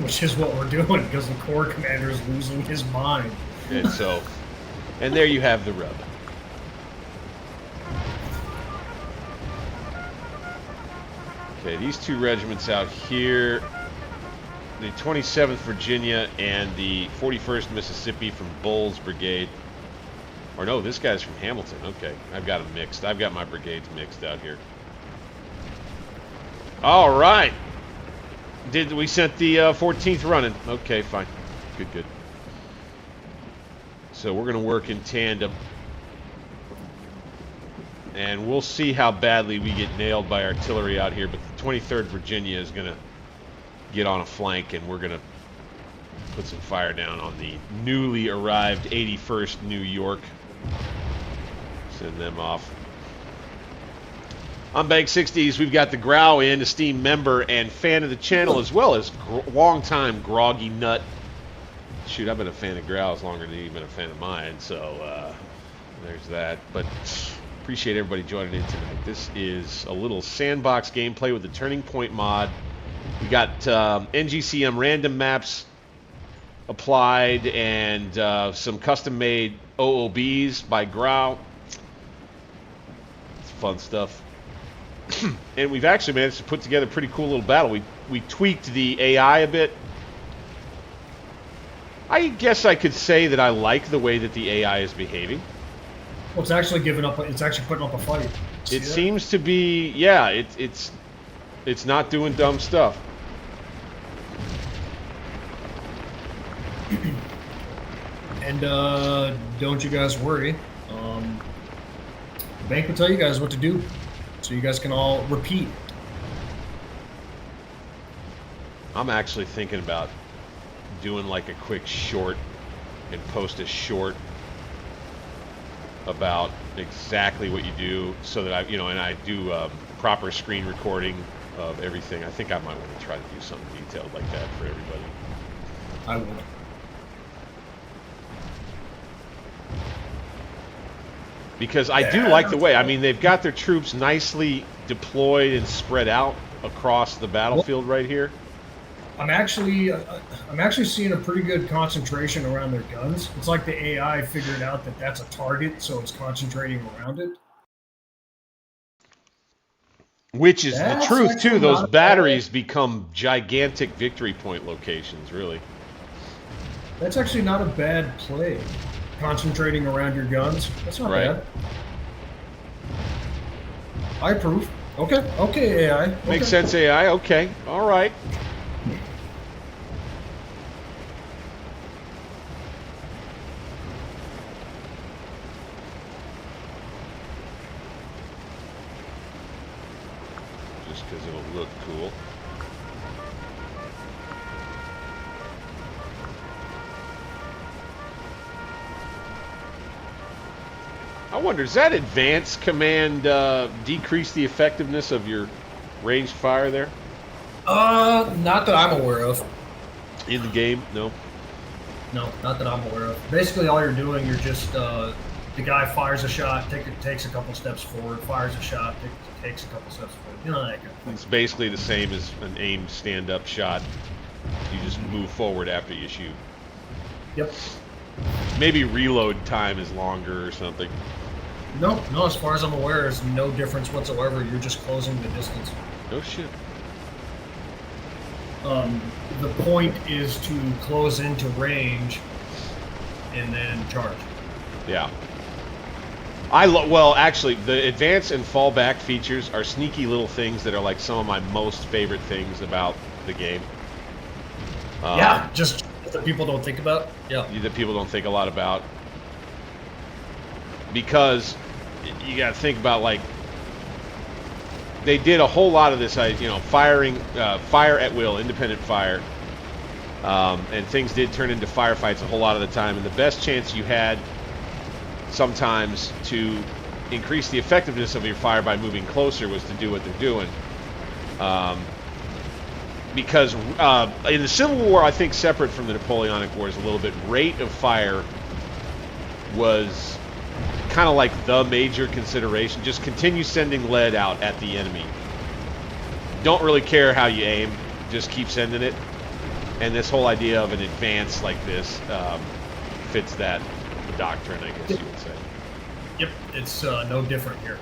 Which is what we're doing because the Corps commander is losing his mind. And so, and there you have the rub. Okay, these two regiments out here, the 27th Virginia and the 41st Mississippi from Bull's brigade. Or no, this guy's from Hamilton. Okay, I've got them mixed. I've got my brigades mixed out here. All right. We sent the 14th running. Okay, fine. Good, good. So we're going to work in tandem. And we'll see how badly we get nailed by artillery out here, but the 23rd Virginia is going to get on a flank, and we're going to put some fire down on the newly arrived 81st New York. Send them off. On Bank 60s, we've got the Grau in, esteemed member and fan of the channel, as well as long-time groggy nut. Shoot, I've been a fan of Grau's longer than you've been a fan of mine, so there's that. But appreciate everybody joining in tonight. This is a little sandbox gameplay with the Turning Point mod. We got NGCM random maps applied and some custom-made OOBs by Grau. It's fun stuff. And we've actually managed to put together a pretty cool little battle. We tweaked the AI a bit. I guess I could say that I like the way that the AI is behaving. Well, it's actually giving up. It's actually putting up a fight. It seems to be, yeah. It's not doing dumb stuff. And don't you guys worry. The bank will tell you guys what to do, so you guys can all repeat. I'm actually thinking about doing like a quick short and post a short about exactly what you do, so that and I do proper screen recording of everything. I think I might want to try to do something detailed like that for everybody. I would. Because I do like the way, I mean, they've got their troops nicely deployed and spread out across the battlefield right here. I'm actually seeing a pretty good concentration around their guns. It's like the AI figured out that that's a target, so it's concentrating around it. Which is the truth, too. Those batteries become gigantic victory point locations, really. That's actually not a bad play. Concentrating around your guns. That's not bad. I approve. Okay. Okay, AI. Okay. Makes sense, AI. Okay. All right. Just because it'll look cool. I wonder, does that advanced command decrease the effectiveness of your ranged fire there? Not that I'm aware of. In the game? No? No, not that I'm aware of. Basically, all you're doing, you're just, the guy fires a shot, takes a couple steps forward, fires a shot, takes a couple steps forward. You know, that kind of thing. It's basically the same as an aimed stand-up shot. You just move forward after you shoot. Yep. Maybe reload time is longer or something. No, as far as I'm aware, there's no difference whatsoever. You're just closing the distance. No shit. The point is to close into range and then charge. Yeah. Well, actually, the advance and fallback features are sneaky little things that are like some of my most favorite things about the game. Yeah, just that people don't think about. Yeah. That people don't think a lot about. Because you got to think about, like, they did a whole lot of this, firing, fire at will, independent fire, and things did turn into firefights a whole lot of the time. And the best chance you had sometimes to increase the effectiveness of your fire by moving closer was to do what they're doing. Because in the Civil War, I think separate from the Napoleonic Wars a little bit, rate of fire was kind of like the major consideration. Just continue sending lead out at the enemy. Don't really care how you aim, just keep sending it. And this whole idea of an advance like this fits that doctrine, I guess you would say. Yep, it's no different here.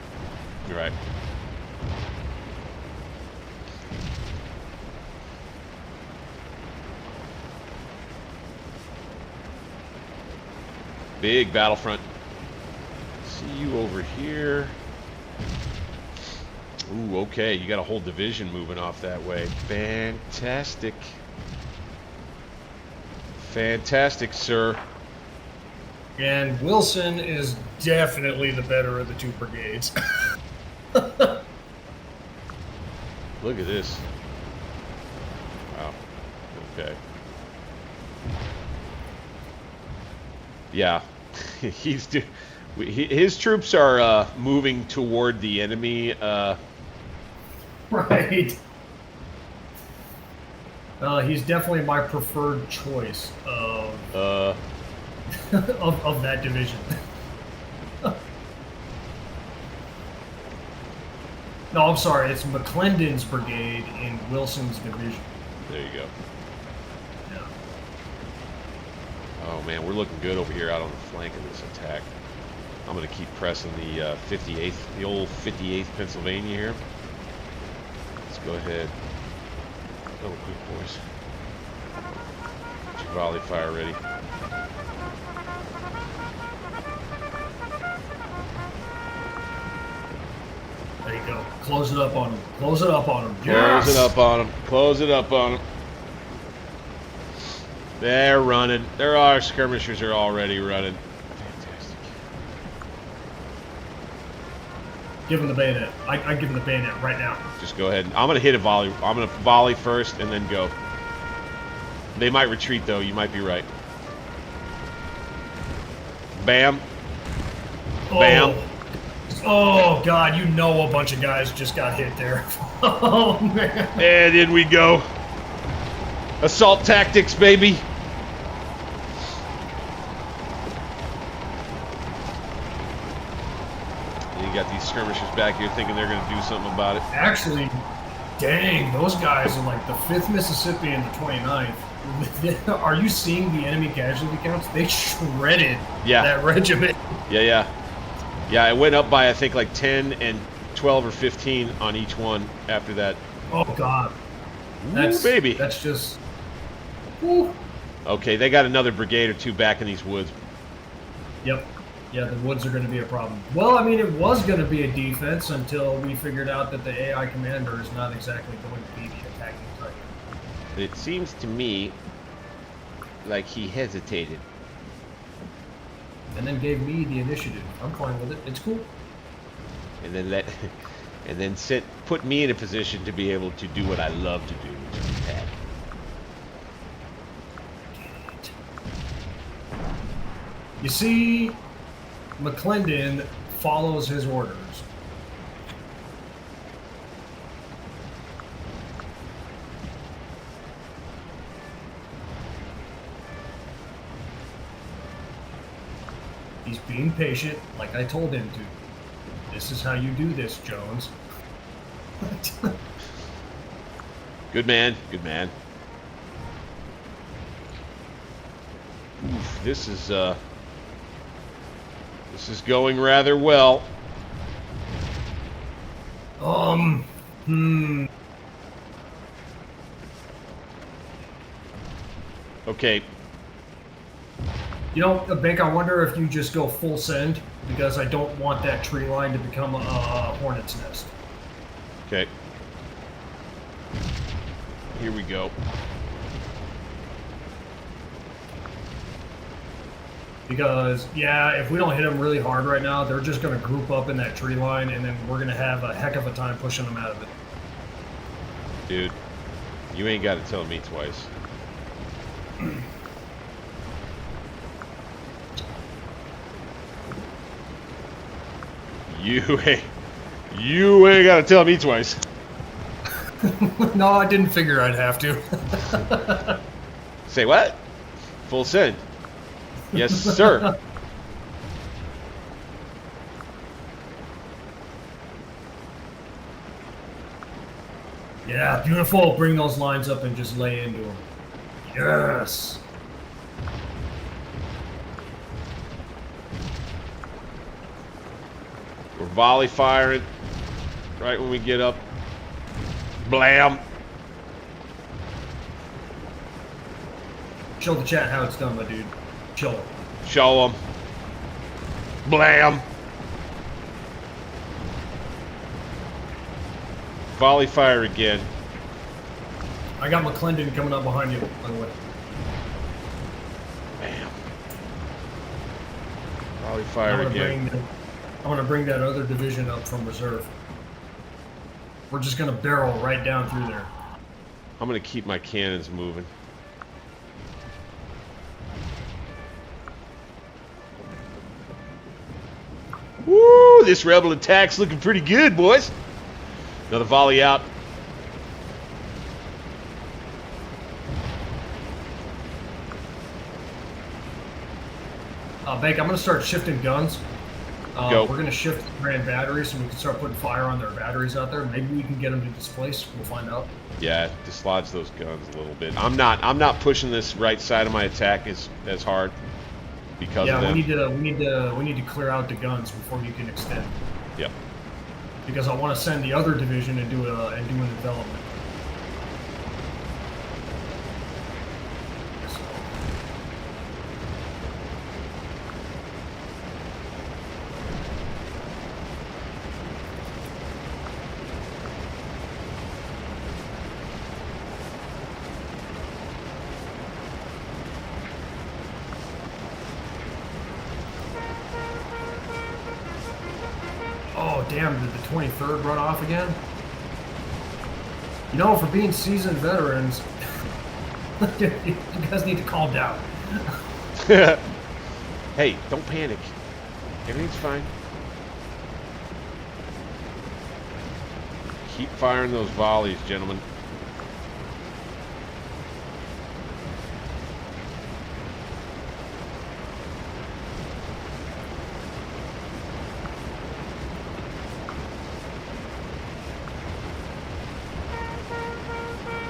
You're right. Big battlefront. See you over here. Ooh, okay. You got a whole division moving off that way. Fantastic. Fantastic, sir. And Wilson is definitely the better of the two brigades. Look at this. Wow. Okay. Yeah. His troops are moving toward the enemy. Right. He's definitely my preferred choice of of that division. No, I'm sorry. It's McClendon's brigade in Wilson's division. There you go. Yeah. Oh man, we're looking good over here out on the flank of this attack. I'm going to keep pressing the 58th, the old 58th Pennsylvania here. Let's go ahead. Double quick, boys. Get your volley fire ready. There you go. Close it up on him. Close it up on him. Close it up on him. Close it up on him. They're running. Our skirmishers are already running. Fantastic. Give him the bayonet. I give him the bayonet right now. Just go ahead. I'm going to hit a volley. I'm going to volley first and then go. They might retreat, though. You might be right. Bam. Bam. Oh, God. You know a bunch of guys just got hit there. Oh, man. And in we go. Assault tactics, baby. You got these skirmishers back here thinking they're going to do something about it. Actually, dang, those guys in like the 5th Mississippi and the 29th. Are you seeing the enemy casualty counts? They shredded that regiment. Yeah. Yeah, it went up by, I think, like 10 and 12 or 15 on each one after that. Oh, God. Ooh, baby. That's just... Woo. Okay, they got another brigade or two back in these woods. Yep. Yeah, the woods are going to be a problem. Well, I mean, it was going to be a defense until we figured out that the AI commander is not exactly going to be the attacking type. It seems to me like he hesitated. And then gave me the initiative. I'm fine with it. It's cool. And then put me in a position to be able to do what I love to do, which is attack. You see, McClendon follows his orders. He's being patient, like I told him to. This is how you do this, Jones. Good man, good man. Oof, this is going rather well. Okay. You know, Bink, I wonder if you just go full send, because I don't want that tree line to become a hornet's nest. Okay. Here we go. Because, yeah, if we don't hit them really hard right now, they're just going to group up in that tree line, and then we're going to have a heck of a time pushing them out of it. Dude, you ain't got to tell me twice. You ain't got to tell me twice. No, I didn't figure I'd have to. Say what? Full send. Yes, sir. Yeah, beautiful. Bring those lines up and just lay into them. Yes. We're volley firing right when we get up. Blam. Show the chat how it's done, my dude. Show them. Show them. Blam. Volley fire again. I got McClendon coming up behind you, by the way. Bam. Volley fire again. I'm gonna bring that other division up from reserve. We're just gonna barrel right down through there. I'm gonna keep my cannons moving. Woo! This rebel attack's looking pretty good, boys. Another volley out. Bake, I'm gonna start shifting guns. Go. We're gonna shift grand batteries so we can start putting fire on their batteries out there. Maybe we can get them to displace. We'll find out. Yeah, dislodge those guns a little bit. I'm not pushing this right side of my attack as hard because of them. we need to clear out the guns before you can extend. Yep. Because I want to send the other division and do an development. Oh, damn, did the 23rd run off again? You know, for being seasoned veterans, you guys need to calm down. Hey, don't panic. Everything's fine. Keep firing those volleys, gentlemen.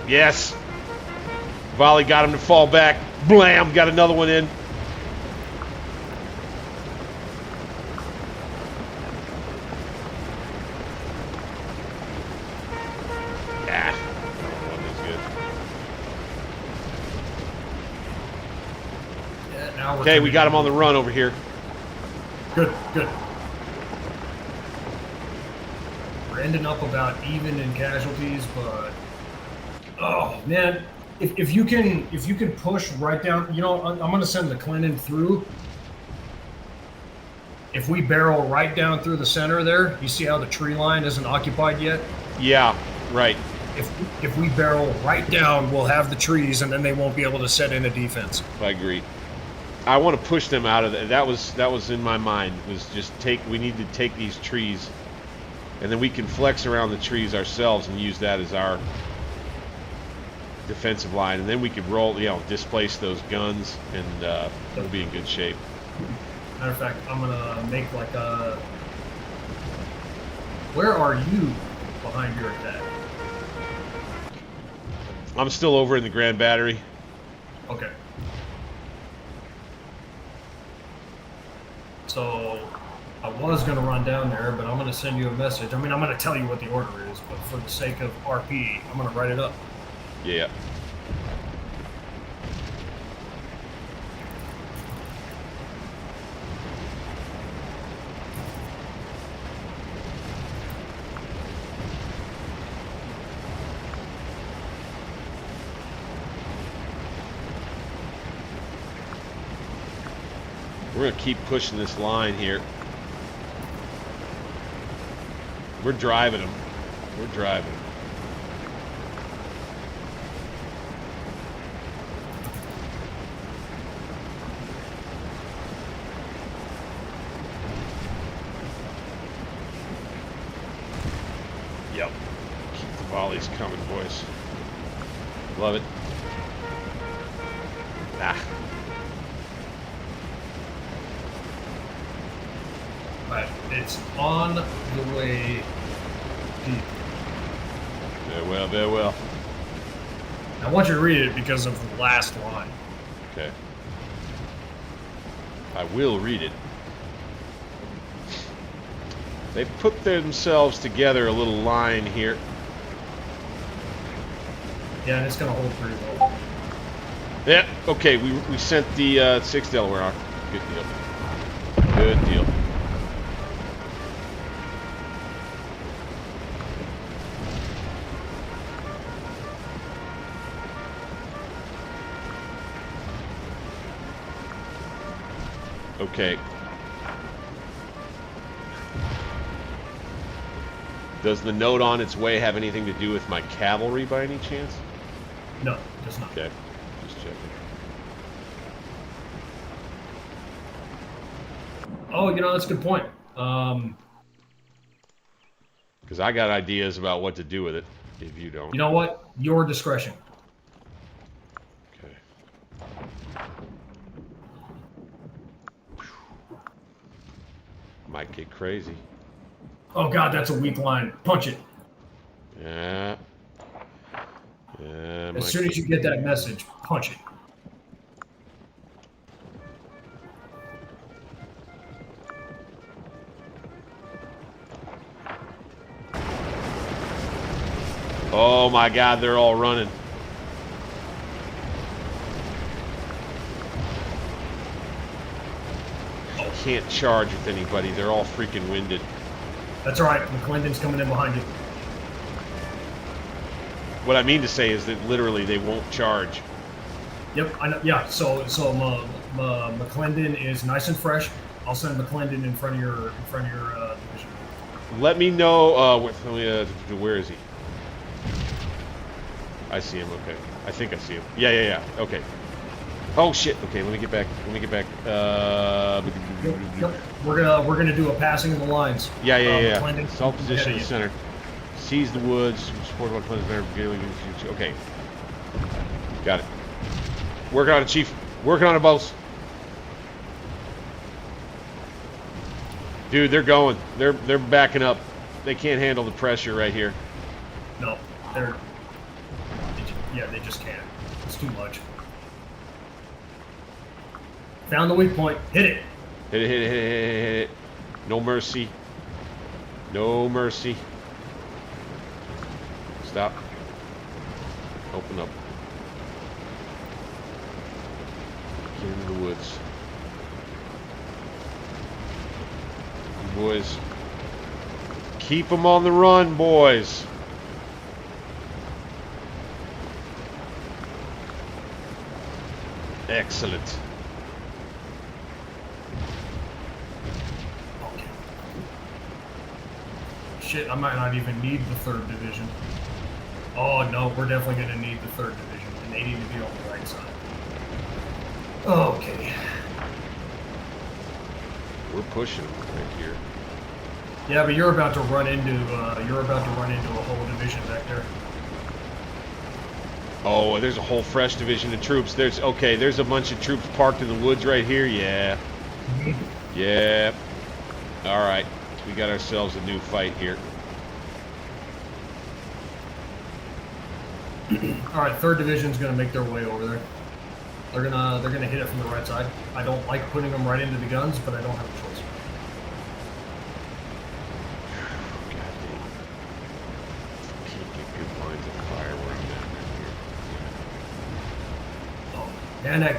Yes. Volley got him to fall back. Blam! Got another one in. Yeah. One is good. Yeah, now Okay, we got him on the run over here. Good, good. We're ending up about even in casualties, but oh man, if you can push right down, you know, I'm gonna send the Clinton through. If we barrel right down through the center there, you see how the tree line isn't occupied yet? Yeah, right. If we barrel right down, we'll have the trees, and then they won't be able to set in a defense. I agree. I want to push them out of there. That was in my mind. Was just we need to take these trees, and then we can flex around the trees ourselves and use that as our defensive line, and then we could roll, you know, displace those guns, and we'll be in good shape. Matter of fact, I'm gonna make like a. Where are you behind your attack? I'm still over in the Grand Battery. Okay. So I was gonna run down there, but I'm gonna send you a message. I mean, I'm gonna tell you what the order is, but for the sake of RP, I'm gonna write it up. Yeah. We're gonna keep pushing this line here. We're driving them. We're driving them. Yep. Keep the volleys coming, boys. Love it. Ah. Right, it's on the way deep. Very well, very well. I want you to read it because of the last line. Okay. I will read it. They've put themselves together a little line here. Yeah, and it's going to hold pretty well. Yeah, okay, we sent the 6 Delaware Arc. Good deal. Good deal. Okay. Does the note on its way have anything to do with my cavalry by any chance? No, it does not. Okay, just checking. Oh, you know, that's a good point. Because I got ideas about what to do with it, if you don't. You know what? Your discretion. Okay. Might get crazy. Oh God, that's a weak line. Punch it. Yeah. As soon as you get that message, punch it. Oh my God, they're all running. You can't charge with anybody. They're all freaking winded. That's all right. McClendon's coming in behind you. What I mean to say is that literally they won't charge. Yep, I know. Yeah, so McClendon is nice and fresh. I'll send McClendon in front of your division. Let me know. Where is he? I see him. Okay, I think I see him. Yeah. Okay. Oh shit. Okay, let me get back. Yep. We're gonna do a passing of the lines. Yeah. Assault position in the center. Seize the woods. Support one Clinton's better. Okay. Got it. Working on it, Chief. Working on it, boss. Dude, they're going. They're backing up. They can't handle the pressure right here. No, they just can't. It's too much. Found the weak point. Hit it. Hit it. No mercy. No mercy. Stop. Open up. Get into the woods. You boys. Keep them on the run, boys. Excellent. Okay. Shit, I might not even need the 3rd Division. Oh no, we're definitely going to need the 3rd Division, and they need to be on the right side. Okay. We're pushing right here. Yeah, but you're about to run into a whole division back there. Oh, there's a whole fresh division of troops. There's a bunch of troops parked in the woods right here. Yeah. Yeah. All right. We got ourselves a new fight here. All right, 3rd Division's going to make their way over there. They're gonna hit it from the right side. I don't like putting them right into the guns, but I don't have a choice. God dang. Can't get good lines of fire where I'm at right here. Oh, man, that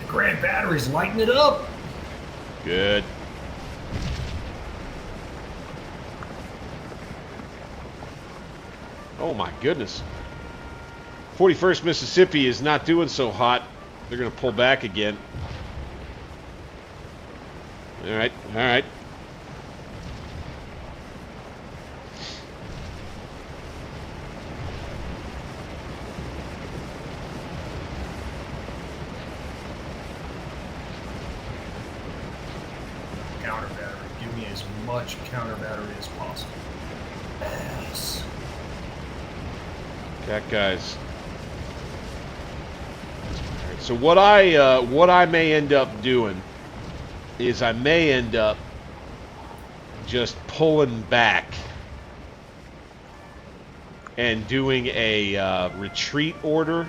Grand Battery's lighting it up. Good. Oh my goodness. 41st Mississippi is not doing so hot. They're going to pull back again. All right. Counter battery. Give me as much counter battery as possible. Yes. Cat guys. So what I may end up doing is I may end up just pulling back and doing a retreat order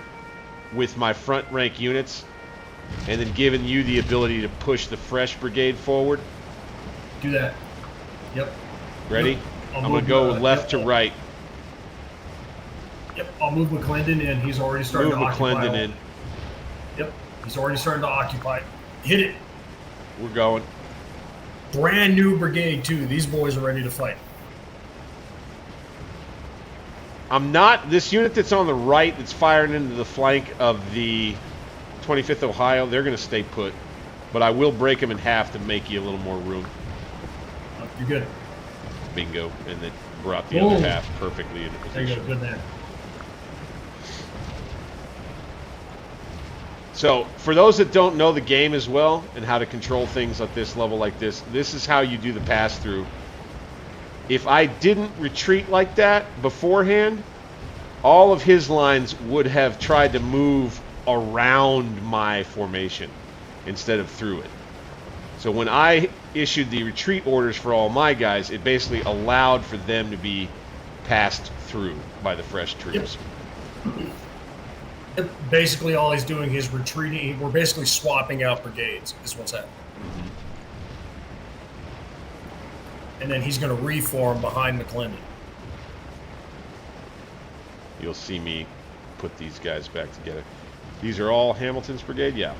with my front rank units, and then giving you the ability to push the fresh brigade forward. Do that. Yep. Ready? I'm gonna go left to right. Yep. I'll move McClendon in. He's already starting to occupy. McClendon in. Yep. He's already starting to occupy. Hit it. We're going. Brand new brigade too. These boys are ready to fight. I'm not. This unit that's on the right that's firing into the flank of the 25th Ohio, they're going to stay put. But I will break them in half to make you a little more room. You're good. Bingo. And it brought the other half perfectly into position. There you go. Good there. So, for those that don't know the game as well and how to control things at this level like this is how you do the pass-through. If I didn't retreat like that beforehand, all of his lines would have tried to move around my formation instead of through it. So when I issued the retreat orders for all my guys, it basically allowed for them to be passed through by the fresh troops. Yep. Basically, all he's doing is retreating. We're basically swapping out brigades, is what's happening. Mm-hmm. And then he's going to reform behind McClendon. You'll see me put these guys back together. These are all Hamilton's brigade? Yeah.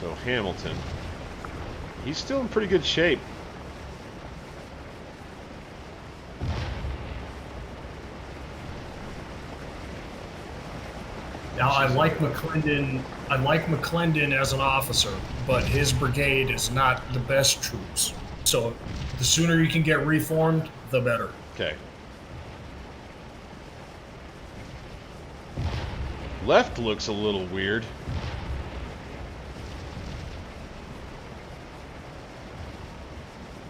So Hamilton, he's still in pretty good shape. Now, I like McClendon. I like McClendon as an officer, but his brigade is not the best troops. So the sooner you can get reformed, the better. Okay. Left looks a little weird.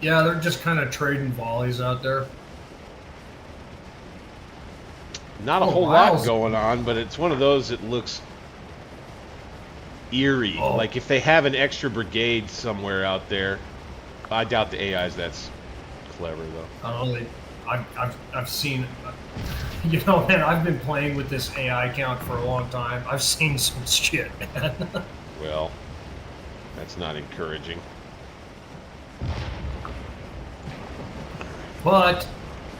Yeah, they're just kind of trading volleys out there. Not a whole lot going on, but it's one of those that looks eerie. Oh. Like if they have an extra brigade somewhere out there. I doubt the AI's that's clever though. I don't know. I've seen, you know, man, I've been playing with this AI count for a long time. I've seen some shit, man. Well, that's not encouraging. But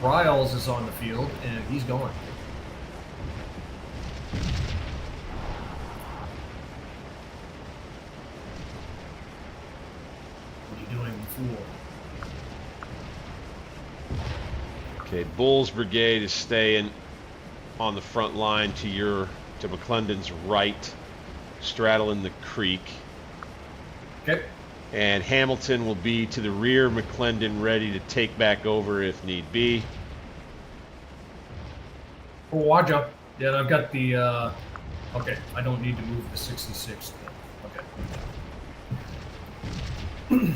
Riles is on the field and he's going. What are you doing, fool? Okay, Bull's brigade is staying on the front line to McClendon's right, straddling the creek. Okay. And Hamilton will be to the rear, McClendon ready to take back over if need be. Oh, watch out. Yeah, I've got the, okay, I don't need to move the 66. Okay.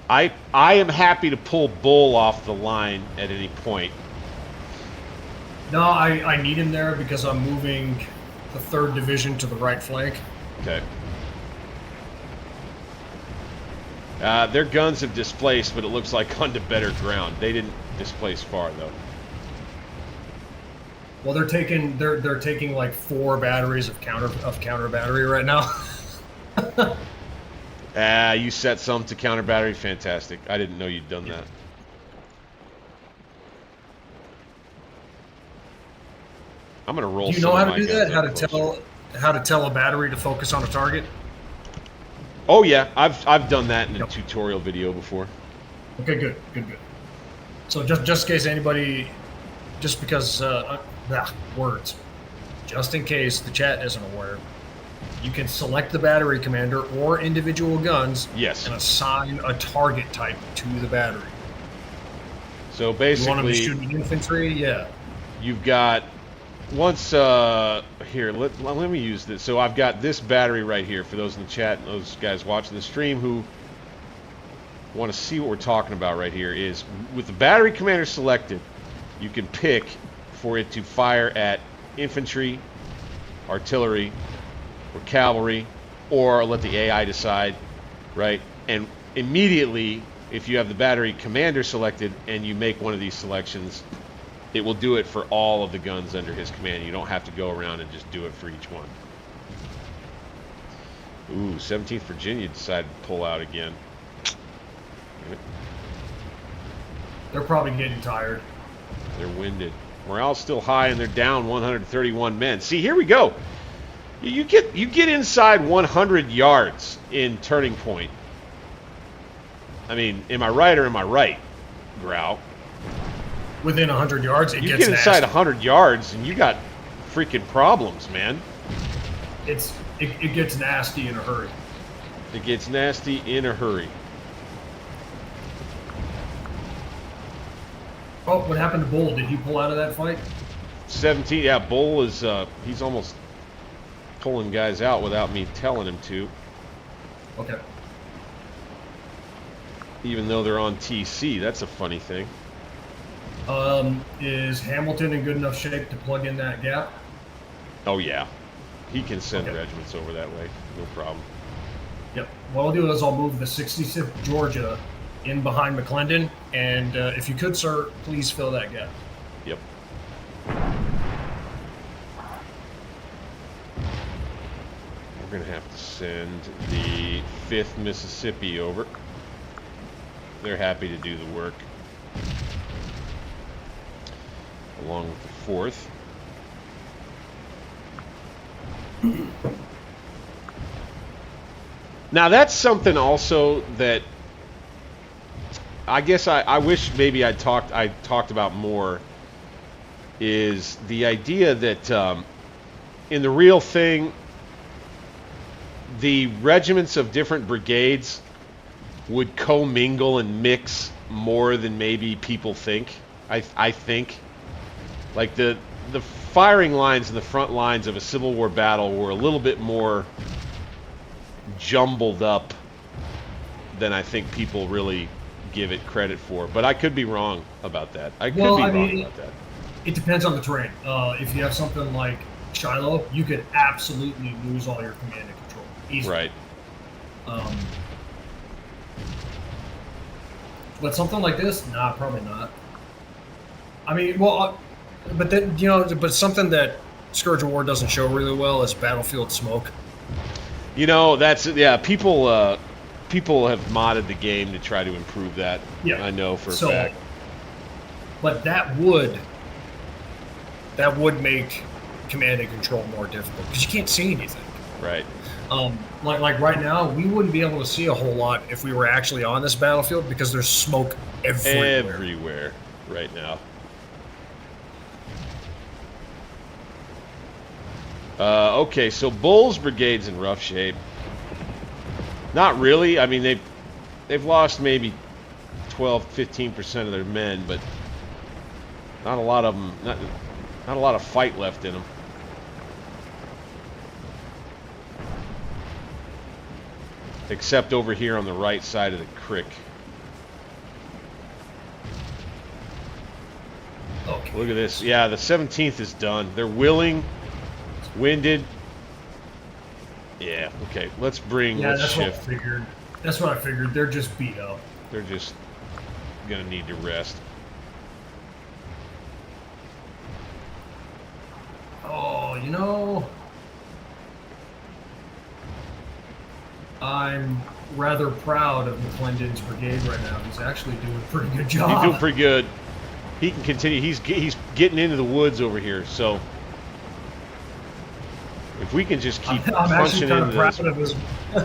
I am happy to pull Bull off the line at any point. No, I need him there because I'm moving the 3rd Division to the right flank. Okay. Their guns have displaced, but it looks like onto better ground. They didn't displace far, though. Well, they're taking like 4 batteries of counter battery right now. You set some to counter battery. Fantastic. I didn't know you'd done that. I'm gonna roll. Do you know how to do that? How to tell a battery to focus on a target? Oh yeah, I've done that in a tutorial video before. Okay, good. So just in case anybody, just because words, just in case the chat isn't aware, you can select the battery commander or individual guns. Yes. And assign a target type to the battery. So basically, you want to be shooting infantry, yeah. You've got here. Let me use this. So I've got this battery right here for those in the chat and those guys watching the stream who want to see what we're talking about right here. Is with the battery commander selected, you can pick for it to fire at infantry, artillery, or cavalry, or let the AI decide, right? And immediately, if you have the battery commander selected and you make one of these selections, it will do it for all of the guns under his command. You don't have to go around and just do it for each one. Ooh, 17th Virginia decided to pull out again. They're probably getting tired. They're winded. Morale's still high, and they're down 131 men. See, here we go. You get inside 100 yards in turning point. I mean, am I right or am I right, Grau? Within 100 yards, it gets You get inside nasty. 100 yards, and you got freaking problems, man. It gets nasty in a hurry. It gets nasty in a hurry. Oh, what happened to Bull? Did he pull out of that fight? 17. Yeah, Bull is he's almost pulling guys out without me telling him to. Okay. Even though they're on TC, that's a funny thing. Is Hamilton in good enough shape to plug in that gap? Oh yeah, he can send regiments over that way, no problem. Yep. What I'll do is I'll move the 66th Georgia in behind McClendon, and if you could, sir, please fill that gap. Yep. We're gonna have to send the 5th Mississippi over. They're happy to do the work, along with the 4th. Now that's something also that I guess I wish maybe I talked about more, is the idea that in the real thing, the regiments of different brigades would commingle and mix more than maybe people think. I think, like the firing lines and the front lines of a Civil War battle were a little bit more jumbled up than I think people really give it credit for. But I could be wrong about that. I could be wrong about that. It depends on the terrain. If you have something like Shiloh, you could absolutely lose all your command and control easily. Right. But something like this, nah, probably not. I mean, well, but then, you know, but something that Scourge of War doesn't show really well is battlefield smoke. You know, that's, yeah, people have modded the game to try to improve that. Yeah. I know for a fact. But that would make command and control more difficult because you can't see anything. Right. Like right now, we wouldn't be able to see a whole lot if we were actually on this battlefield because there's smoke everywhere. Everywhere right now. Okay, so Bull's brigade's in rough shape. Not really. I mean, they've lost maybe 12-15% of their men, but not a lot of them. Not a lot of fight left in them. Except over here on the right side of the creek. Okay. Look at this. Yeah, the 17th is done. They're willing, winded. Yeah, okay. Let's bring, let's shift. What I figured. That's what I figured. They're just beat up. They're just gonna need to rest. Oh, you know, I'm rather proud of McClendon's brigade right now. He's actually doing a pretty good job. He's doing pretty good. He can continue. He's getting into the woods over here. So if we can just keep punching into this.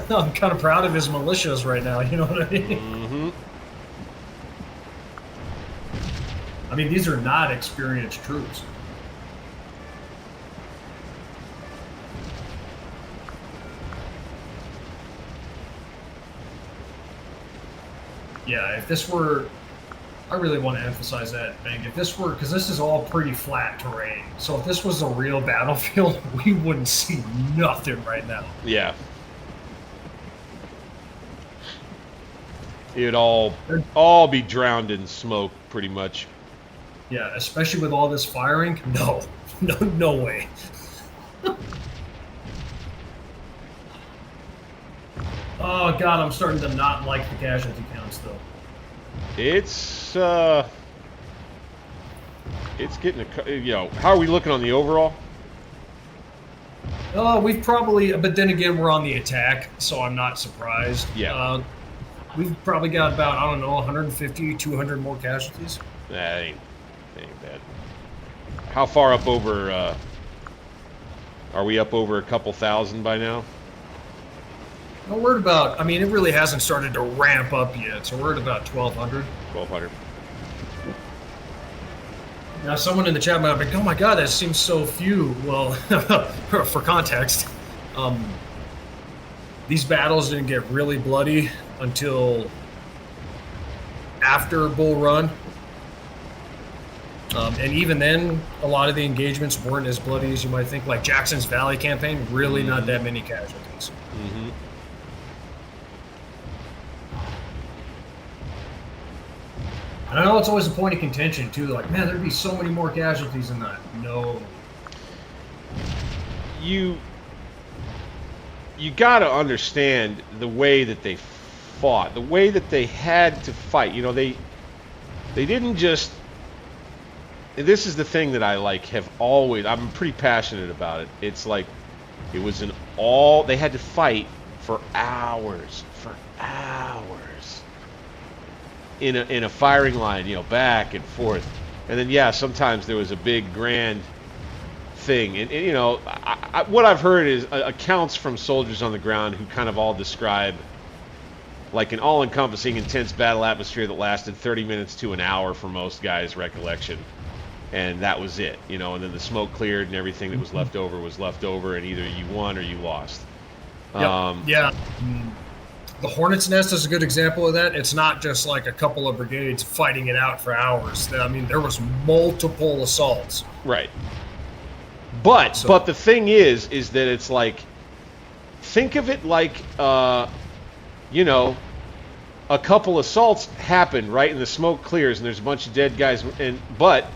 I'm kind of proud of his militias right now. You know what I mean? Mm-hmm. I mean, these are not experienced troops. Yeah, if this were, I really want to emphasize that, Bang. If this were, because this is all pretty flat terrain, so if this was a real battlefield, we wouldn't see nothing right now. Yeah. It'd all be drowned in smoke, pretty much. Yeah, especially with all this firing. No way. Oh God, I'm starting to not like the casualty counts though. It's getting you know, how are we looking on the overall? We've probably, but then again, we're on the attack, so I'm not surprised. Yeah. We've probably got about, I don't know, 150, 200 more casualties. That ain't bad. How far up over, are we up over a couple thousand by now? No, we're at about, I mean, it really hasn't started to ramp up yet, so we're at about 1,200. 1,200. Now, someone in the chat might be like, "Oh my God, that seems so few." Well, for context, these battles didn't get really bloody until after Bull Run. And even then, a lot of the engagements weren't as bloody as you might think. Like Jackson's Valley campaign, really not that many casualties. Mm-hmm. And I know it's always a point of contention, too. Like, man, there'd be so many more casualties in that. No. You got to understand the way that they fought, the way that they had to fight. You know, they didn't just... This is the thing that I have always... I'm pretty passionate about it. It's like, it was an all... They had to fight for hours. In a firing line, you know, back and forth. And then, yeah, sometimes there was a big, grand thing. And you know, what I've heard is accounts from soldiers on the ground who kind of all describe like an all-encompassing, intense battle atmosphere that lasted 30 minutes to an hour for most guys' recollection. And that was it, you know, and then the smoke cleared and everything that was left over, and either you won or you lost. Yep. Yeah. The Hornet's Nest is a good example of that. It's not just like a couple of brigades fighting it out for hours. I mean, there was multiple assaults. Right. But the thing is that it's like, think of it like, you know, a couple assaults happen, right, and the smoke clears, and there's a bunch of dead guys, and but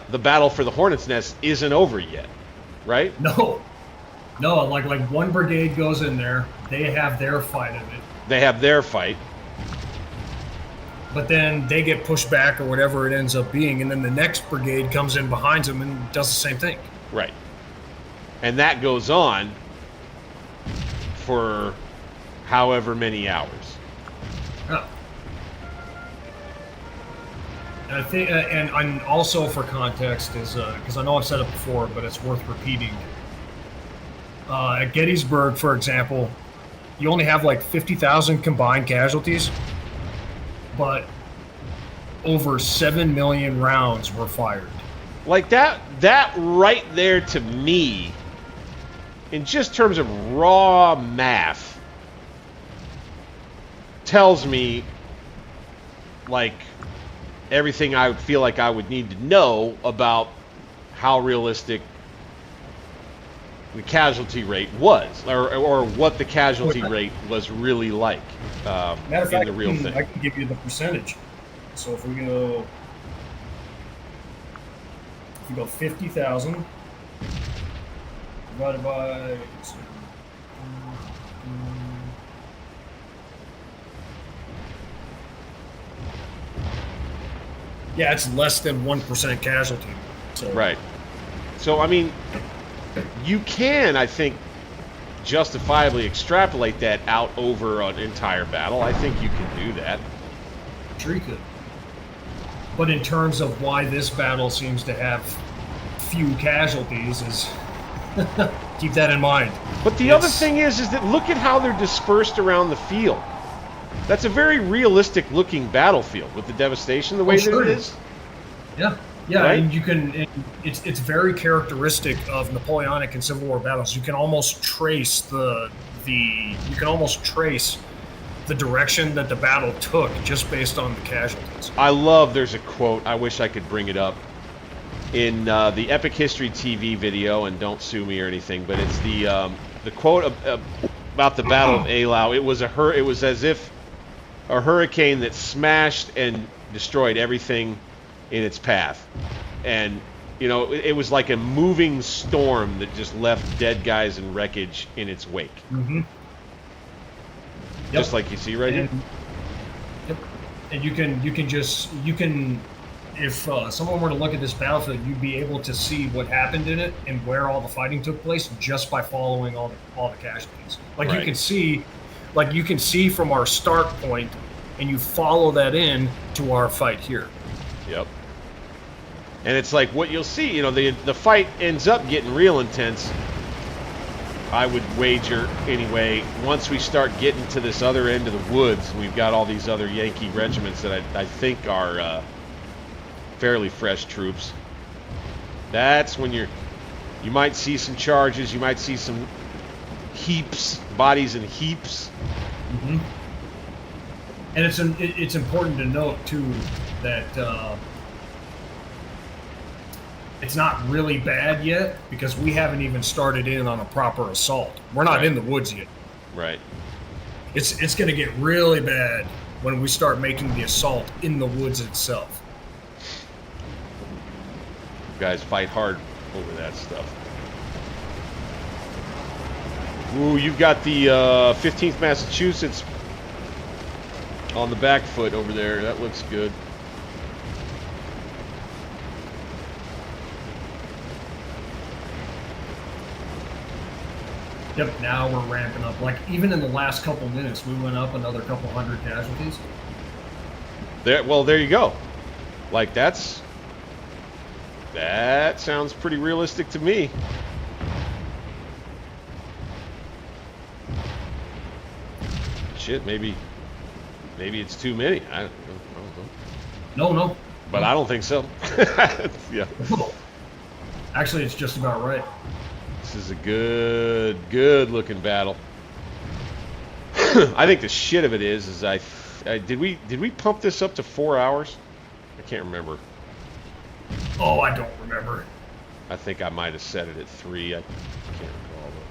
the battle for the Hornet's Nest isn't over yet, right? No, like one brigade goes in there, they have their fight of it. They have their fight. But then they get pushed back or whatever it ends up being, and then the next brigade comes in behind them and does the same thing. Right. And that goes on for however many hours. Oh. And I think, and also for context is, because I know I've said it before, but it's worth repeating. At Gettysburg, for example, you only have like 50,000 combined casualties, but over 7 million rounds were fired. Like that right there to me, in just terms of raw math, tells me like everything I would feel like I would need to know about how realistic the casualty rate was, or what the casualty rate was really like in the real thing. I can give you the percentage. So if we go 50,000 divided by yeah, it's less than 1% casualty. So. Right. So I mean, you can, I think, justifiably extrapolate that out over an entire battle. I think you can do that. Sure you could. But in terms of why this battle seems to have few casualties is keep that in mind. But the other thing is that look at how they're dispersed around the field. That's a very realistic looking battlefield with the devastation the way that it is. Yeah. Yeah, right? And you can. It's very characteristic of Napoleonic and Civil War battles. You can almost trace the direction that the battle took just based on the casualties. I love. There's a quote. I wish I could bring it up in the Epic History TV video. And don't sue me or anything. But it's the quote about the Battle of Eylau. It was as if a hurricane that smashed and destroyed everything in its path, and you know, it was like a moving storm that just left dead guys and wreckage in its wake. Mm-hmm. Just like you see right here. Yep. And you can if someone were to look at this battlefield, you'd be able to see what happened in it and where all the fighting took place just by following all the casualties. Like right. you can see from our start point, and you follow that in to our fight here. Yep. And it's like what you'll see, you know, the fight ends up getting real intense. I would wager, anyway, once we start getting to this other end of the woods, we've got all these other Yankee regiments that I think are fairly fresh troops. That's when you might see some charges. You might see some heaps, bodies in heaps. Mm-hmm. And it's important to note too that it's not really bad yet because we haven't even started in on a proper assault. We're not in the woods yet. Right. It's going to get really bad when we start making the assault in the woods itself. You guys fight hard over that stuff. Ooh, you've got the 15th Massachusetts on the back foot over there. That looks good. Yep, now we're ramping up. Like, even in the last couple minutes, we went up another couple hundred casualties. There you go. Like, that sounds pretty realistic to me. Shit, maybe it's too many. I don't know. No. But I don't think so. Yeah. Actually, it's just about right. This is a good looking battle. I think the shit of it is did we pump this up to 4 hours? I can't remember. Oh, I don't remember. I think I might have set it at 3. I can't recall though.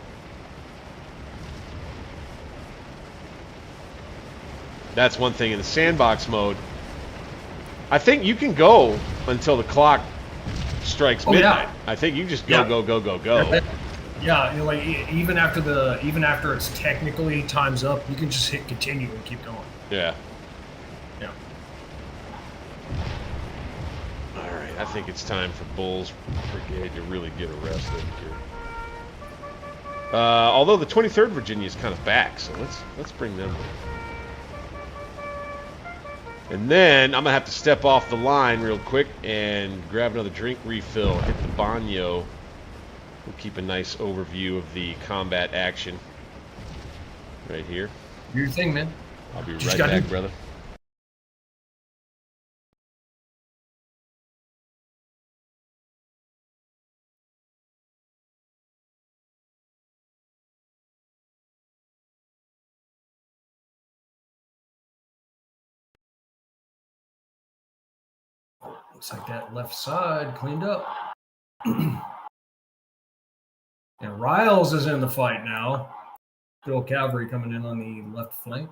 That's one thing in the sandbox mode. I think you can go until the clock strikes midnight. Yeah. I think you just go. Yeah, you know, like even after it's technically time's up, you can just hit continue and keep going. Yeah. Yeah. All right, I think it's time for Bull's Brigade to really get arrested here. Although the 23rd Virginia is kind of back, so let's bring them in. And then I'm gonna have to step off the line real quick and grab another drink refill, hit the baño. We'll keep a nice overview of the combat action right here. Do your thing, man. I'll be right back, brother. Looks like that left side cleaned up. And Riles is in the fight now. Good old cavalry coming in on the left flank.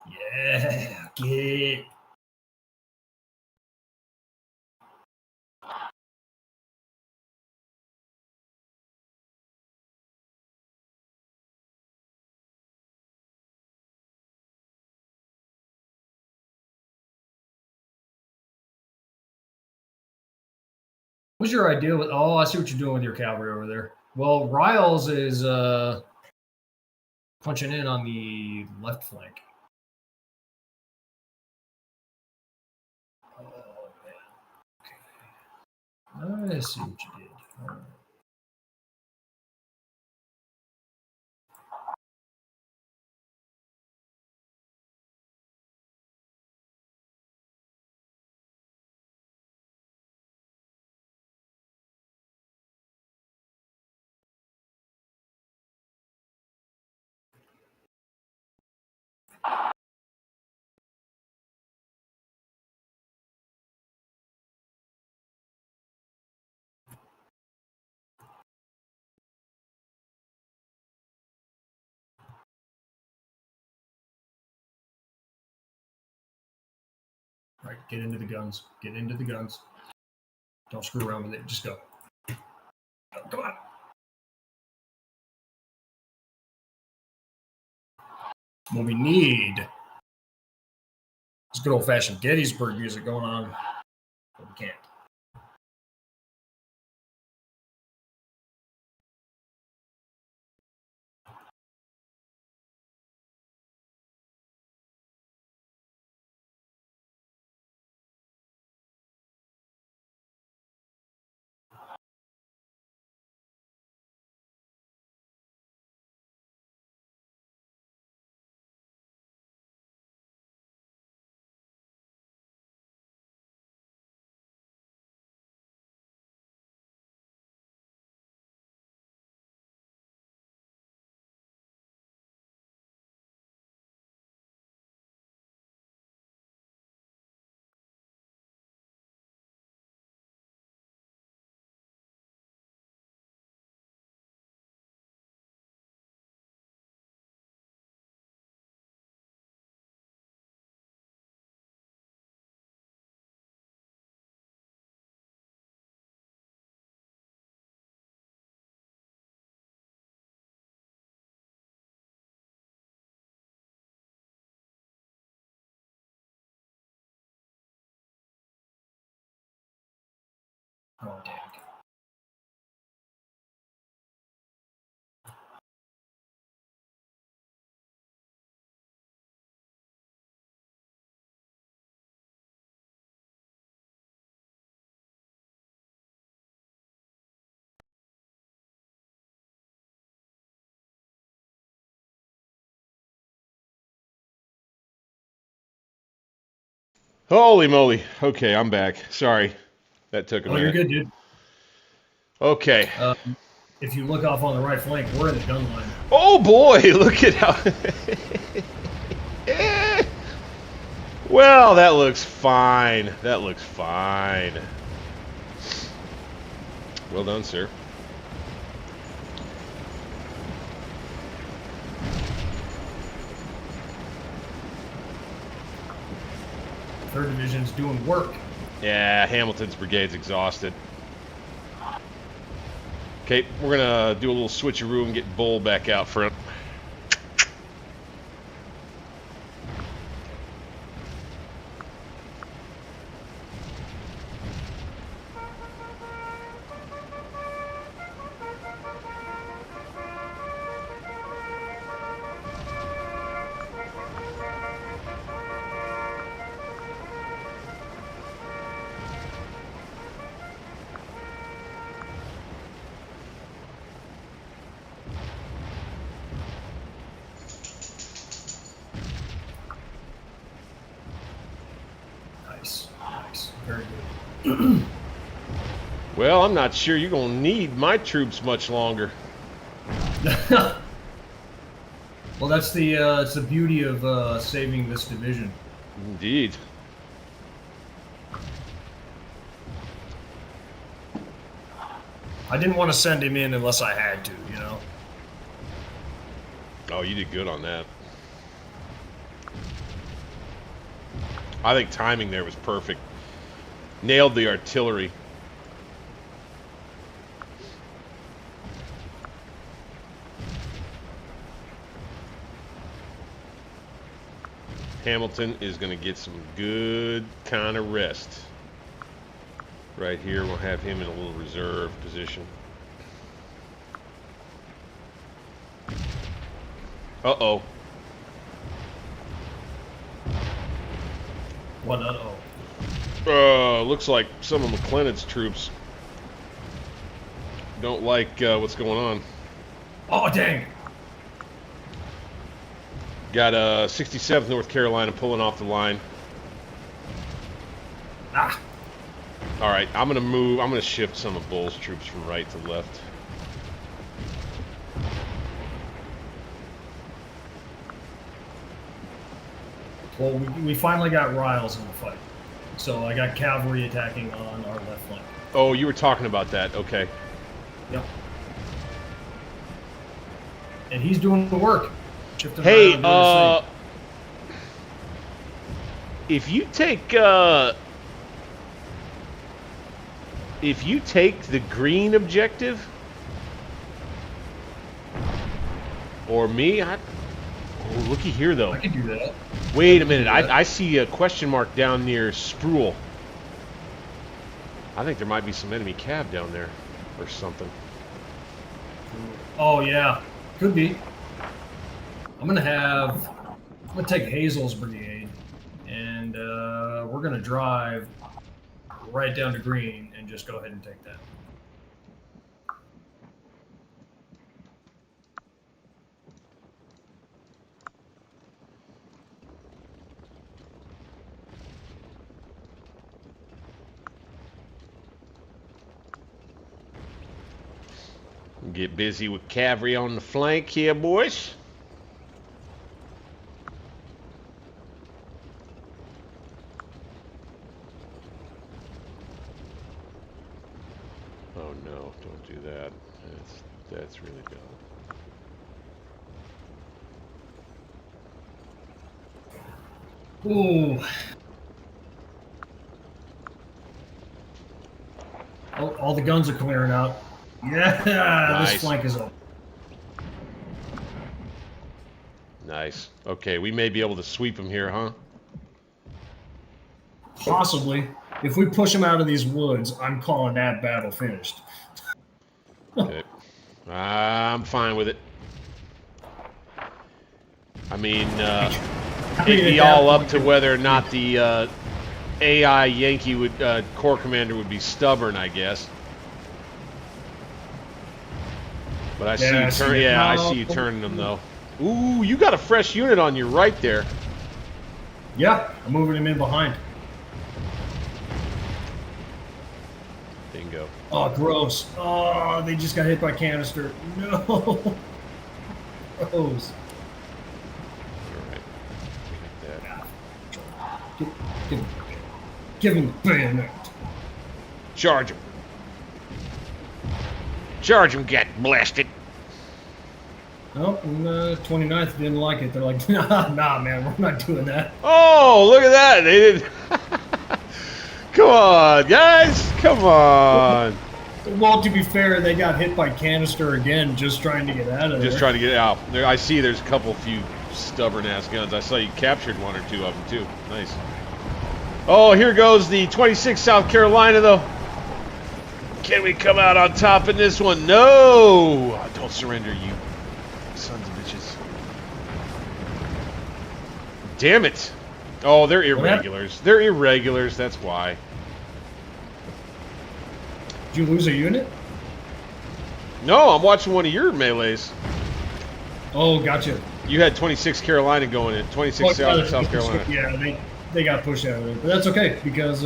Yeah, get it. What's your idea with? Oh, I see what you're doing with your cavalry over there. Well, Riles is punching in on the left flank. Oh man. Okay. I see what you did. All right. All right, get into the guns. Get into the guns. Don't screw around with it. Just go. Come on. What we need is good old-fashioned Gettysburg music going on, but we can't. Oh, damn. Holy moly. Okay, I'm back. Sorry. That took a Oh, you're minute. good, dude. Okay. If you look off on the right flank, we're in the gun line. Oh boy, look at how... Well, that looks fine. That looks fine. Well done, sir. Third Division's doing work. Yeah, Hamilton's brigade's exhausted. Okay, we're gonna do a little switcheroo and get Bull back out front. Nice. Nice. Very good. Well, I'm not sure you're gonna need my troops much longer. Well, it's the beauty of saving this division. Indeed. I didn't want to send him in unless I had to, you know? Oh, you did good on that. I think timing there was perfect. Nailed the artillery. Hamilton is going to get some good kind of rest. Right here, we'll have him in a little reserve position. Uh-oh. What? Uh-oh. Looks like some of McClellan's troops don't like what's going on. Oh, dang. Got 67th North Carolina pulling off the line. Ah. All right, I'm going to shift some of Bull's troops from right to left. Well, we finally got Riles in the fight. So I got cavalry attacking on our left flank. Oh, you were talking about that. Okay. Yep. And he's doing the work. Shifting Hey, around, doing if you take the green objective, or me, oh, looky here though. I can do that. Wait a minute, I see a question mark down near Spruill. I think there might be some enemy cav down there, or something. Oh yeah, could be. I'm gonna take Hazel's brigade, and we're gonna drive right down to green and just go ahead and take that. Get busy with cavalry on the flank here, boys. Oh no, don't do that. That's really dumb. Ooh. Oh, all the guns are clearing out. Yeah, Nice. This flank is up. Nice. Okay, we may be able to sweep them here, huh? Possibly. If we push them out of these woods, I'm calling that battle finished. Okay. I'm fine with it. I mean, it'd be all up to whether or not the AI Yankee Corps Commander would be stubborn, I guess. But I see you turn. Yeah, I see you turning them though. Ooh, you got a fresh unit on your right there. Yeah, I'm moving him in behind. Bingo. Oh, gross. Oh, they just got hit by canister. No. Gross. Alright. Give him the bayonet. Charge him. Charge him, get blasted. Oh, and 29th didn't like it. They're like, nah, man, we're not doing that. Oh, look at that. They did. Come on, guys. Come on. Well, to be fair, they got hit by canister again, just trying to get out of there. Just trying to get out. There, I see there's a few stubborn-ass guns. I saw you captured one or two of them, too. Nice. Oh, here goes the 26th South Carolina, though. Can we come out on top in this one? No! Don't surrender, you sons of bitches. Damn it. Oh, they're irregulars. They're irregulars, that's why. Did you lose a unit? No, I'm watching one of your melees. Oh, gotcha. You had 26 Carolina going in. 26 South Carolina. Yeah, they got pushed out of there. But that's okay, because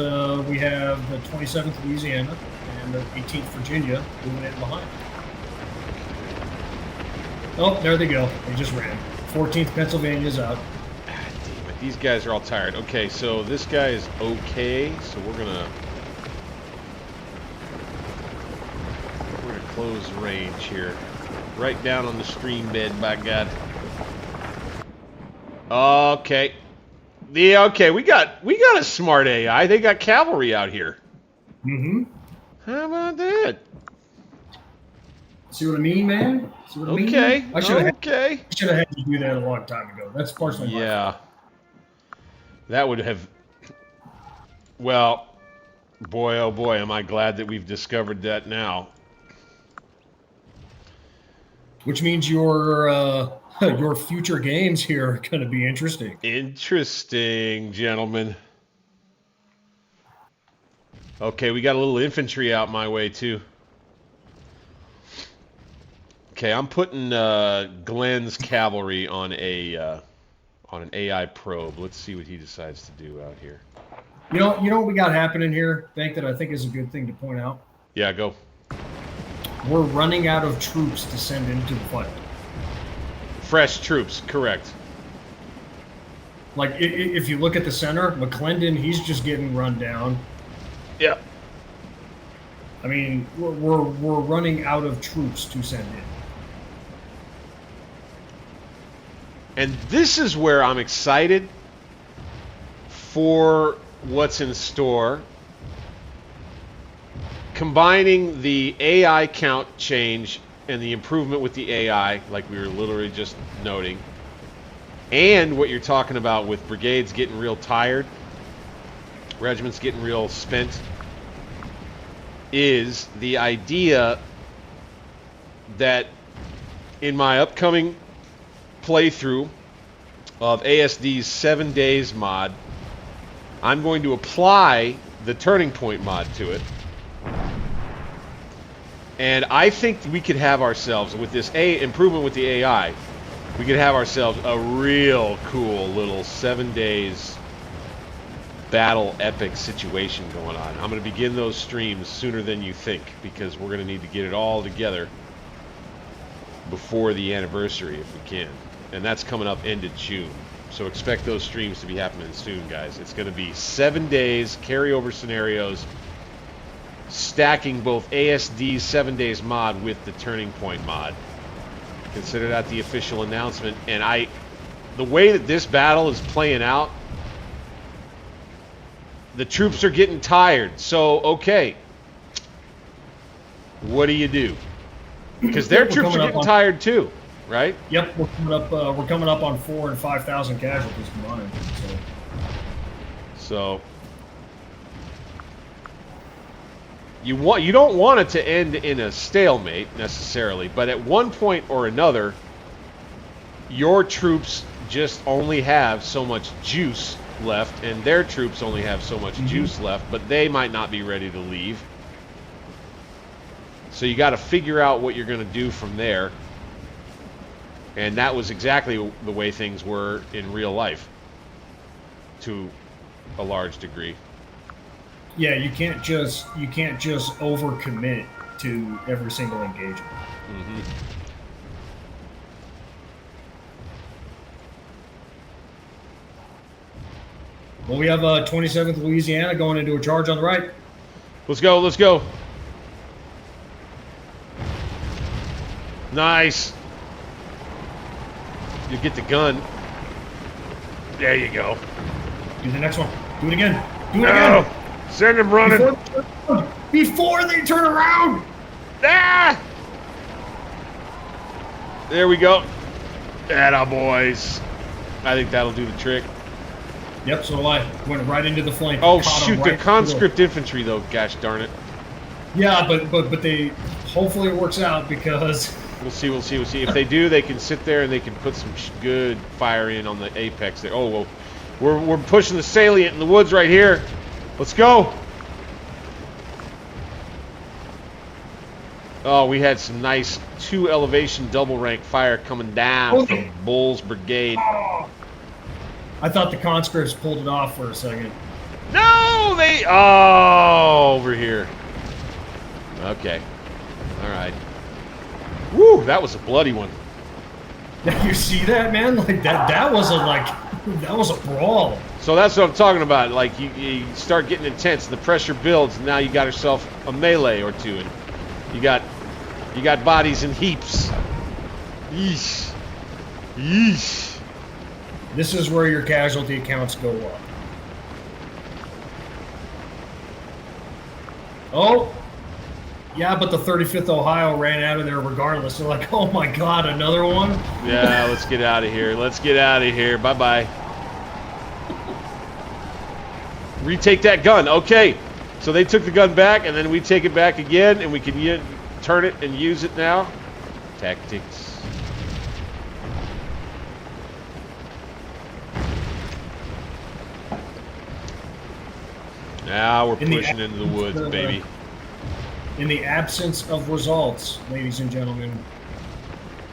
we have the 27th Louisiana and the 18th Virginia moving in behind. Oh, there they go. They just ran. 14th Pennsylvania's out. Ah, damn it. These guys are all tired. Okay, so this guy is okay. So we're gonna close range here. Right down on the stream bed, by God. Okay. Okay, we got a smart AI. They got cavalry out here. Mm-hmm. How about that? See what I mean, man? See what I mean? Okay. I should have Okay. had to do that a long time ago. That's partially my fault. That would have. Well, boy, oh boy, am I glad that we've discovered that now. Which means your future games here are going to be interesting. Interesting, gentlemen. Okay, we got a little infantry out my way too. Okay, I'm putting Glenn's cavalry on an AI probe. Let's see what he decides to do out here. You know what we got happening here, Bank, that I think is a good thing to point out? Yeah, go. We're running out of troops to send into the fight. Fresh troops, correct. Like, if you look at the center, McClendon, he's just getting run down. Yeah. I mean, we're running out of troops to send in. And this is where I'm excited for what's in store. Combining the AI count change and the improvement with the AI, like we were literally just noting, and what you're talking about with brigades getting real tired, regiments getting real spent, is the idea that in my upcoming playthrough of ASD's 7 days mod, I'm going to apply the turning point mod to it. And I think we could have ourselves, with this improvement with the AI, we could have ourselves a real cool little 7 days battle epic situation going on. I'm going to begin those streams sooner than you think, because we're going to need to get it all together before the anniversary if we can. And that's coming up end of June. So expect those streams to be happening soon, guys. It's going to be 7 days, carryover scenarios, stacking both ASD's 7 days mod with the turning point mod. Consider that the official announcement. And the way that this battle is playing out, the troops are getting tired. So, okay, what do you do? Because their troops are getting tired too, right? Yep, we're coming up on 4,000 and 5,000 casualties combined. So You don't want it to end in a stalemate necessarily, but at one point or another, your troops just only have so much juice left, and their troops only have so much juice left, but they might not be ready to leave. So you got to figure out what you're going to do from there. And that was exactly the way things were in real life, to a large degree. Yeah, you can't just overcommit to every single engagement. Mm-hmm. Well, we have 27th Louisiana going into a charge on the right. Let's go, let's go. Nice. You get the gun. There you go. Do the next one. Do it again. Do it again. Send him running. Before they turn around. Ah! There we go. Atta boys. I think that'll do the trick. Yep, so do I. Went right into the flank. Oh shoot, right, the conscript infantry though, gosh darn it. Yeah, but they hopefully it works out because we'll see. If they do, they can sit there and they can put some good fire in on the apex there. Oh well, we're pushing the salient in the woods right here. Let's go. Oh, we had some nice 2 elevation double rank fire coming down from Bull's brigade. I thought the conscripts pulled it off for a second. No, they... Oh, over here. Okay. All right. Woo, that was a bloody one. You see that, man? Like that was a brawl. So that's what I'm talking about. Like you start getting intense, the pressure builds, and now you got yourself a melee or two, and you got bodies in heaps. Yeesh. Yeesh. This is where your casualty counts go up. Oh, yeah, but the 35th Ohio ran out of there regardless. They're like, oh my God, another one? Yeah, let's get out of here. Let's get out of here. Bye-bye. Retake that gun. Okay. So they took the gun back, and then we take it back again, and we can turn it and use it now. Tactics. Now we're pushing into the woods, baby. In the absence of results, ladies and gentlemen,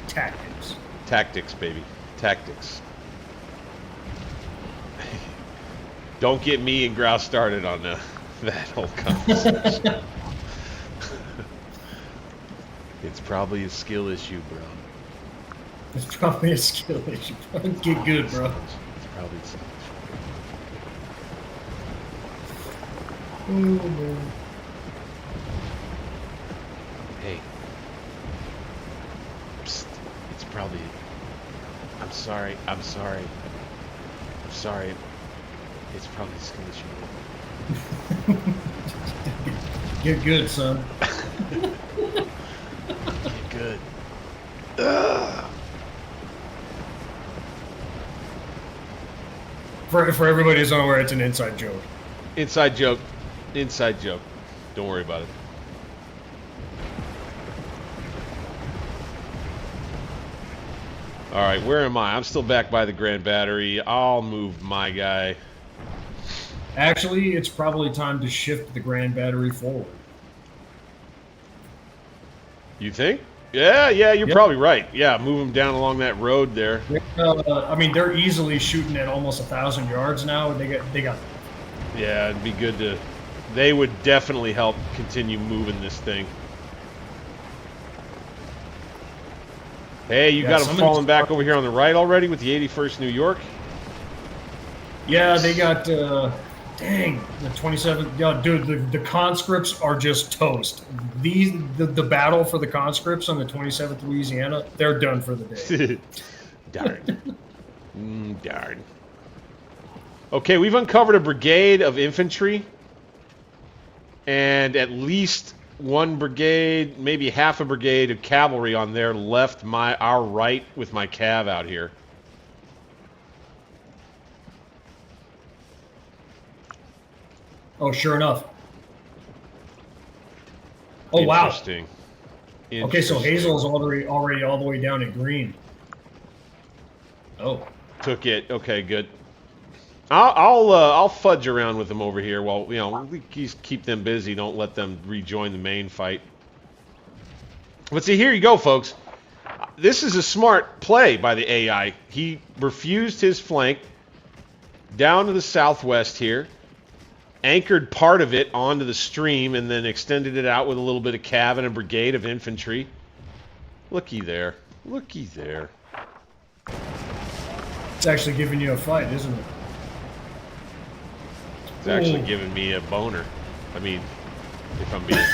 tactics. Tactics, baby. Tactics. Don't get me and Grau started on that whole conversation. It's probably a skill issue, bro. It's probably a skill issue. Get good, bro. It's probably a skill issue. Oh, man. Hey. Psst. It's probably... I'm sorry. It's probably a skill issue. Get good, son. Get good. Ugh. For everybody who's unaware, it's an inside joke. Inside joke. Inside joke. Don't worry about it. All right, where am I? I'm still back by the Grand Battery. I'll move my guy. Actually, it's probably time to shift the Grand Battery forward. You think? Yeah, you're probably right. Yeah, move them down along that road there. I mean, they're easily shooting at almost 1,000 yards now. They got. Yeah, it'd be good to. They would definitely help continue moving this thing. Hey, you got them falling back over here on the right already with the 81st New York? Yeah, they got. Dang, the 27th. Yeah, dude, the conscripts are just toast. The battle for the conscripts on the 27th Louisiana, they're done for the day. Darn. Darn. Okay, we've uncovered a brigade of infantry. And at least one brigade, maybe half a brigade of cavalry on their left, our right with my cav out here. Oh, sure enough. Oh wow. Interesting. Okay, so Hazel's already all the way down to green. Oh. Took it. Okay, good. I'll fudge around with them over here while, you know, we keep them busy. Don't let them rejoin the main fight. But see, here you go, folks. This is a smart play by the AI. He refused his flank down to the southwest here, anchored part of it onto the stream, and then extended it out with a little bit of cav and a brigade of infantry. Looky there. Looky there. It's actually giving you a fight, isn't it? It's actually giving me a boner. I mean, if I'm being...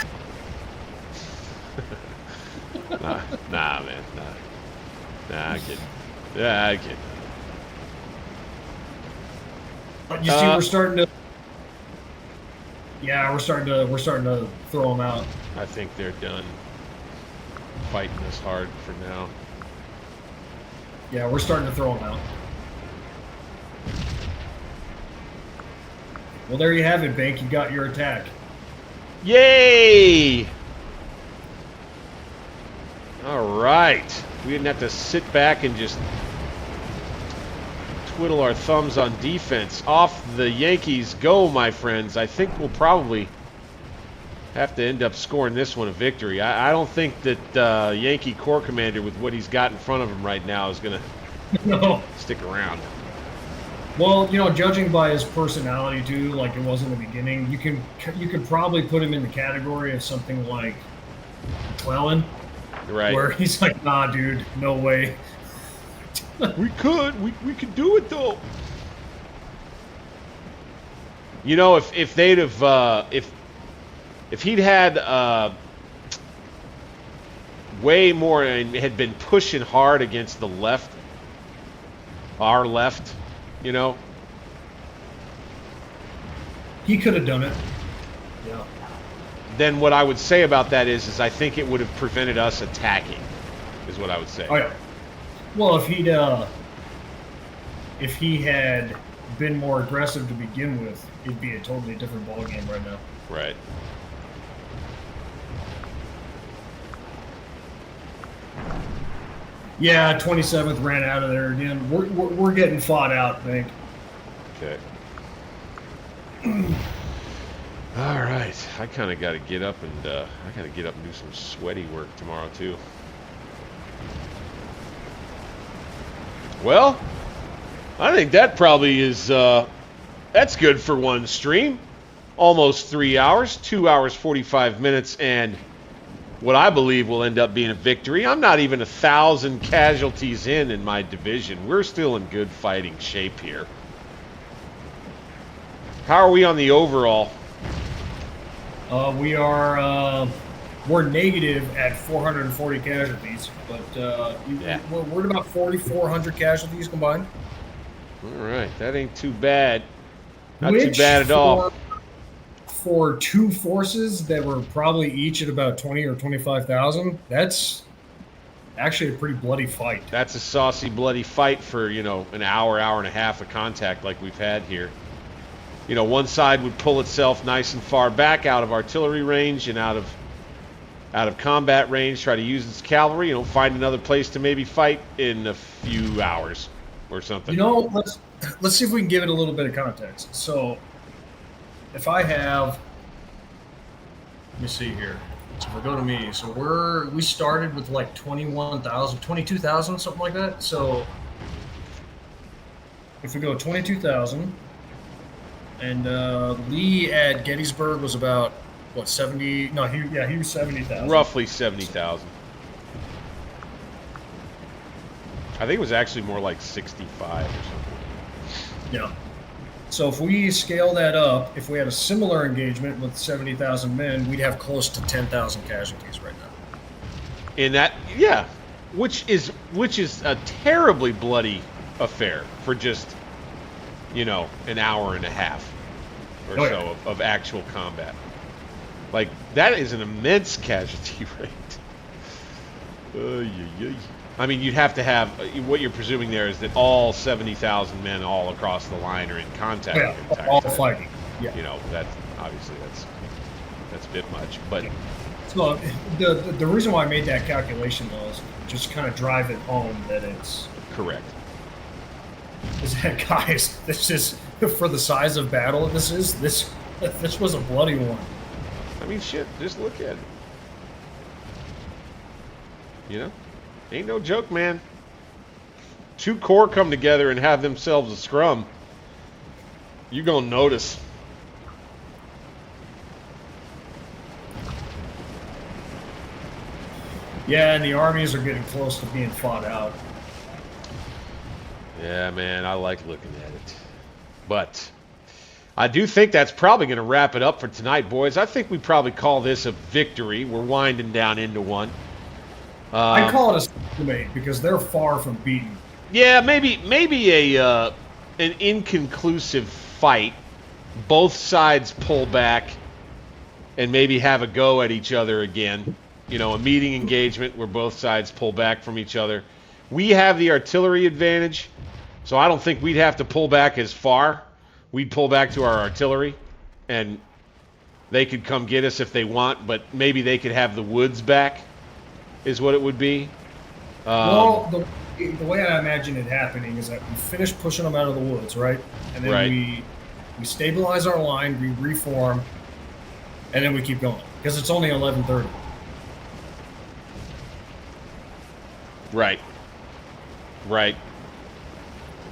nah, man. Nah, I get. Yeah, I get. You see, we're starting to. Yeah, we're starting to throw them out. I think they're done fighting us hard for now. Yeah, we're starting to throw them out. Well, there you have it, Bank. You got your attack. Yay! All right. We didn't have to sit back and just twiddle our thumbs on defense. Off the Yankees go, my friends. I think we'll probably have to end up scoring this one a victory. I don't think that Yankee Corps Commander, with what he's got in front of him right now, is going to stick around. Well, you know, judging by his personality too, like it was in the beginning, you could probably put him in the category of something like McClellan, right? Where he's like, "Nah, dude, no way." we could do it though. You know, if they'd have if he'd had way more and had been pushing hard against the left, our left. You know, he could have done it. Yeah. Then what I would say about that is I think it would have prevented us attacking. Is what I would say. Oh yeah. Well, if he had been more aggressive to begin with, it'd be a totally different ballgame right now. Right. Yeah, 27th ran out of there again. We're getting fought out, I think. Okay. All right. I kind of got to get up and do some sweaty work tomorrow too. Well, I think that probably is that's good for one stream. Almost 3 hours, 2 hours 45 minutes, and what I believe will end up being a victory. I'm not even 1,000 casualties in my division. We're still in good fighting shape here. How are we on the overall? We're negative at 440 casualties, but we're at about 4,400 casualties combined. All right, that ain't too bad. Not too bad at all. For two forces that were probably each at about 20 or 25,000, that's actually a pretty bloody fight. That's a saucy, bloody fight for, you know, an hour, hour and a half of contact like we've had here. You know, one side would pull itself nice and far back out of artillery range and out of combat range, try to use its cavalry, you know, find another place to maybe fight in a few hours or something. You know, let's see if we can give it a little bit of context. So if I have, let me see here. So if I go to me, so we started with like 21,000, 22,000, something like that. So if we go 22,000, and Lee at Gettysburg was about what, 70? No, he was 70,000. Roughly 70,000. I think it was actually more like 65 or something. Yeah. So if we scale that up, if we had a similar engagement with 70,000 men, we'd have close to 10,000 casualties right now. In that, yeah, which is a terribly bloody affair for just, you know, an hour and a half or so of actual combat. Like, that is an immense casualty rate. I mean, you'd have to have, what you're presuming there is that all 70,000 men all across the line are in contact. Yeah, all fighting. Yeah. You know, that's obviously that's a bit much, but So the reason why I made that calculation though is just kind of drive it home that it's Correct. is that guys, this is for the size of battle this was a bloody one. I mean, shit, just look at it. You know? Ain't no joke, man. 2 corps come together and have themselves a scrum. You're gonna notice. Yeah, and the armies are getting close to being fought out. Yeah, man, I like looking at it. But I do think that's probably going to wrap it up for tonight, boys. I think we probably call this a victory. We're winding down into one. I call it a stalemate because they're far from beaten. Yeah, maybe a an inconclusive fight. Both sides pull back and maybe have a go at each other again. You know, a meeting engagement where both sides pull back from each other. We have the artillery advantage, so I don't think we'd have to pull back as far. We'd pull back to our artillery, and they could come get us if they want, but maybe they could have the woods back, is what it would be. Well, the way I imagine it happening is that we finish pushing them out of the woods, right? And then we stabilize our line, we reform, and then we keep going because it's only 11:30. Right. Right.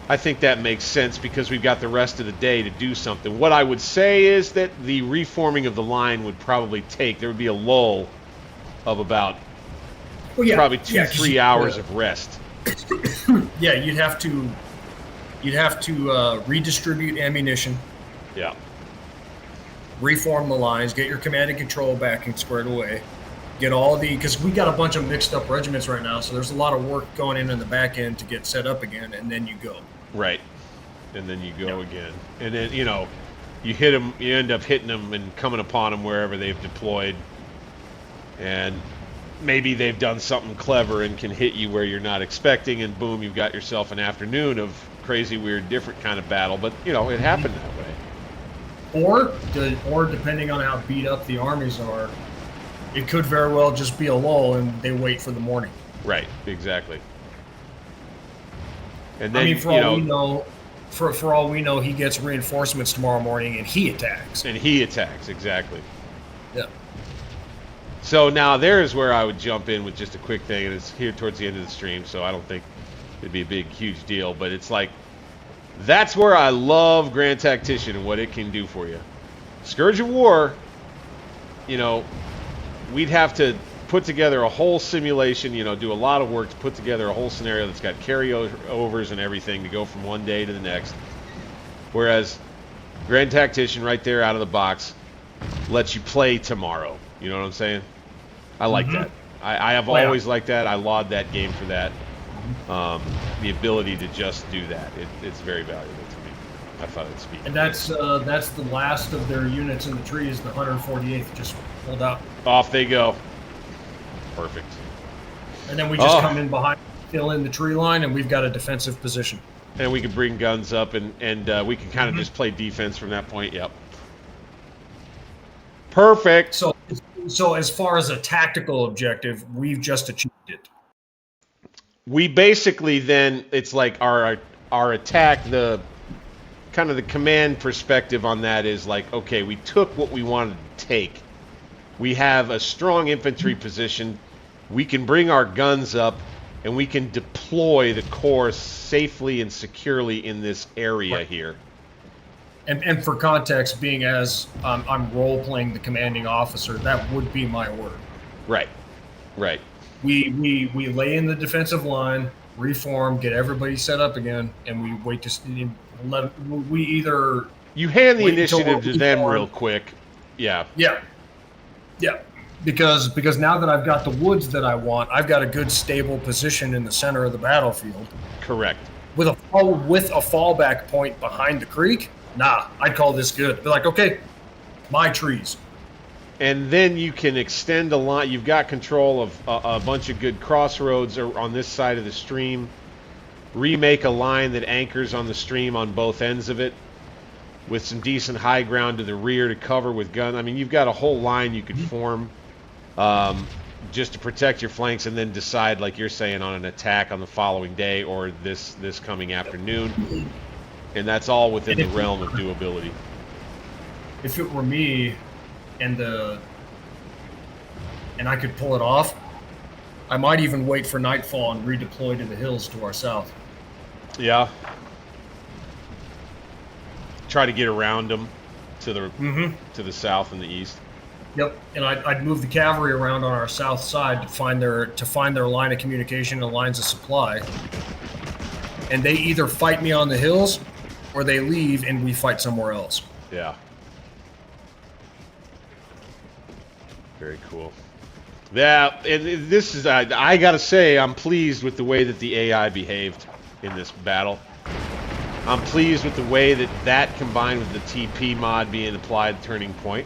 I think that makes sense because we've got the rest of the day to do something. What I would say is that the reforming of the line would probably take, there would be a lull of about probably 2-3 hours of rest. Yeah, you'd have to redistribute ammunition. Yeah. Reform the lines, get your command and control back and squared away. Get all because we got a bunch of mixed up regiments right now, so there's a lot of work going in the back end to get set up again, and then you go. Right. And then you go again. And then, you know, you hit them, you end up hitting them and coming upon them wherever they've deployed. And maybe they've done something clever and can hit you where you're not expecting, and boom, you've got yourself an afternoon of crazy, weird, different kind of battle. But, you know, it happened that way. Or depending on how beat up the armies are, it could very well just be a lull and they wait for the morning. Right, exactly. And then, I mean, for all we know, he gets reinforcements tomorrow morning and he attacks. And he attacks, exactly. Yeah. So now there's where I would jump in with just a quick thing, and it's here towards the end of the stream, so I don't think it'd be a big, huge deal, but it's like, that's where I love Grand Tactician and what it can do for you. Scourge of War, you know, we'd have to put together a whole simulation, you know, do a lot of work to put together a whole scenario that's got carryovers and everything to go from one day to the next. Whereas Grand Tactician right there out of the box lets you play tomorrow. You know what I'm saying? I like that. I have always liked that. I laud that game for that. The ability to just do that. It's very valuable to me. I thought it'd speak. And that's the last of their units in the trees. The 148th just pulled out. Off they go. Perfect. And then we just come in behind, fill in the tree line, and we've got a defensive position. And we can bring guns up, and we can kind of just play defense from that point. Yep. Perfect. So as far as a tactical objective, we've just achieved it. We basically then, it's like our attack, the kind of the command perspective on that is like, okay, we took what we wanted to take. We have a strong infantry position. We can bring our guns up, and we can deploy the corps safely and securely in this area here. And for context, being as I'm role-playing the commanding officer, that would be my word. Right. Right. We lay in the defensive line, reform, get everybody set up again, and we wait to we either you hand the initiative to them real quick. Yeah. Yeah. Yeah. Because now that I've got the woods that I want, I've got a good stable position in the center of the battlefield. Correct. With a fallback point behind the creek. Nah, I'd call this good. Be like, okay, my trees. And then you can extend a line. You've got control of a bunch of good crossroads on this side of the stream. Remake a line that anchors on the stream on both ends of it with some decent high ground to the rear to cover with gun. I mean, you've got a whole line you could form. just to protect your flanks, and then decide, like you're saying, on an attack on the following day or this coming afternoon. And that's all within the realm of doability. If it were me, and I could pull it off, I might even wait for nightfall and redeploy to the hills to our south. Yeah. Try to get around them to the south and the east. Yep, and I'd move the cavalry around on our south side to find their line of communication and lines of supply. And they either fight me on the hills, or they leave and we fight somewhere else. Yeah. Very cool. Yeah, and this is, I gotta say, I'm pleased with the way that the AI behaved in this battle. I'm pleased with the way that combined with the TP mod being applied turning point.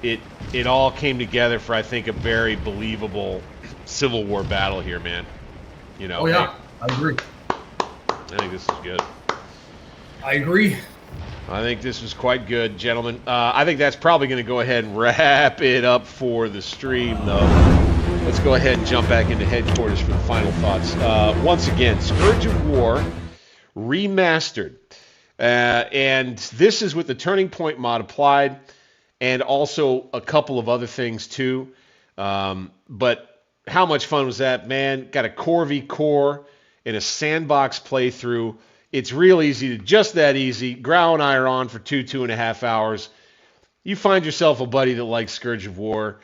It all came together for, I think, a very believable Civil War battle here, man. You know. Oh yeah, I agree. I think this is good. I agree. I think this was quite good, gentlemen. I think that's probably going to go ahead and wrap it up for the stream, though. Let's go ahead and jump back into headquarters for the final thoughts. Once again, Scourge of War Remastered. And this is with the Turning Point mod applied, and also a couple of other things, too. But how much fun was that, man? Got a core v core in a sandbox playthrough. It's real easy, just that easy. Grau and I are on for 2.5 hours. You find yourself a buddy that likes Scourge of War.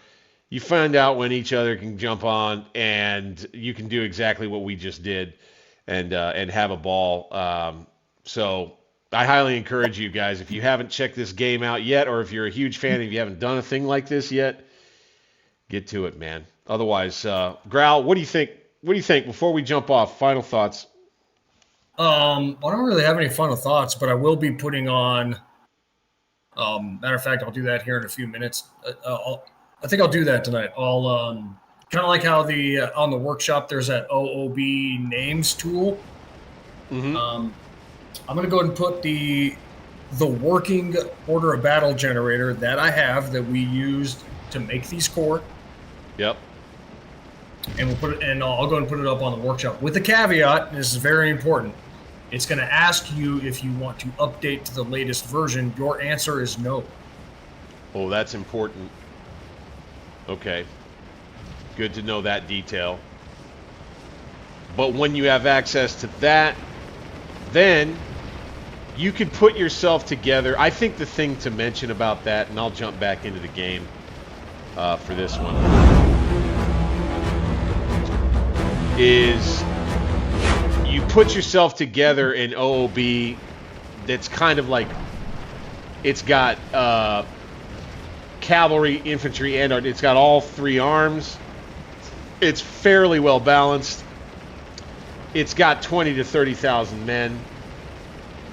You find out when each other can jump on, and you can do exactly what we just did and have a ball. So I highly encourage you guys, if you haven't checked this game out yet, or if you're a huge fan and you haven't done a thing like this yet, get to it, man. Otherwise, Grau, what do you think? What do you think before we jump off? Final thoughts. I don't really have any final thoughts, but I will be putting on. Matter of fact, I'll do that here in a few minutes. I think I'll do that tonight. I'll kind of like how on the workshop there's that OOB names tool. Mm-hmm. I'm going to go ahead and put the working order of battle generator that I have that we used to make these core. Yep. And we'll put it, and I'll go and put it up on the workshop with the caveat. And this is very important. It's going to ask you if you want to update to the latest version. Your answer is no. Oh, that's important. Okay. Good to know that detail. But when you have access to that, then you can put yourself together. I think the thing to mention about that, and I'll jump back into the game for this one, is you put yourself together in OOB that's kind of like, it's got cavalry, infantry, and it's got all three arms. It's fairly well balanced. It's got 20 to 30,000 men,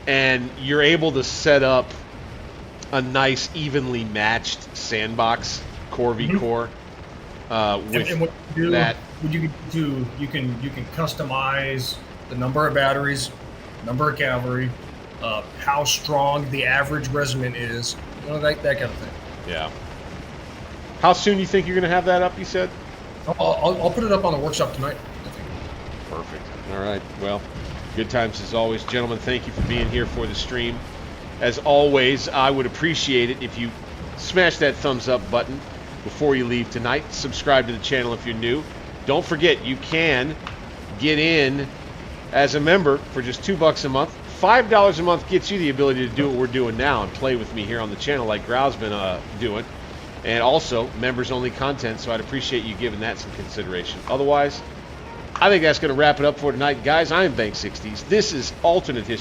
and you're able to set up a nice, evenly matched sandbox, core v core. With and what you do, that, what you can do, you can customize the number of batteries, number of cavalry, how strong the average regiment is, you know, that kind of thing. yeah. How soon do you think you're going to have that up, you said? I'll put it up on the workshop tonight, I think. Perfect. All right. Well, good times as always. Gentlemen, thank you for being here for the stream. As always, I would appreciate it if you smash that thumbs up button before you leave tonight. Subscribe to the channel if you're new. Don't forget, you can get in as a member for just $2 a month. $5 a month gets you the ability to do what we're doing now and play with me here on the channel like Grau's been doing. And also, members-only content, so I'd appreciate you giving that some consideration. Otherwise, I think that's going to wrap it up for tonight. Guys, I'm Bank60s. This is Alternate History.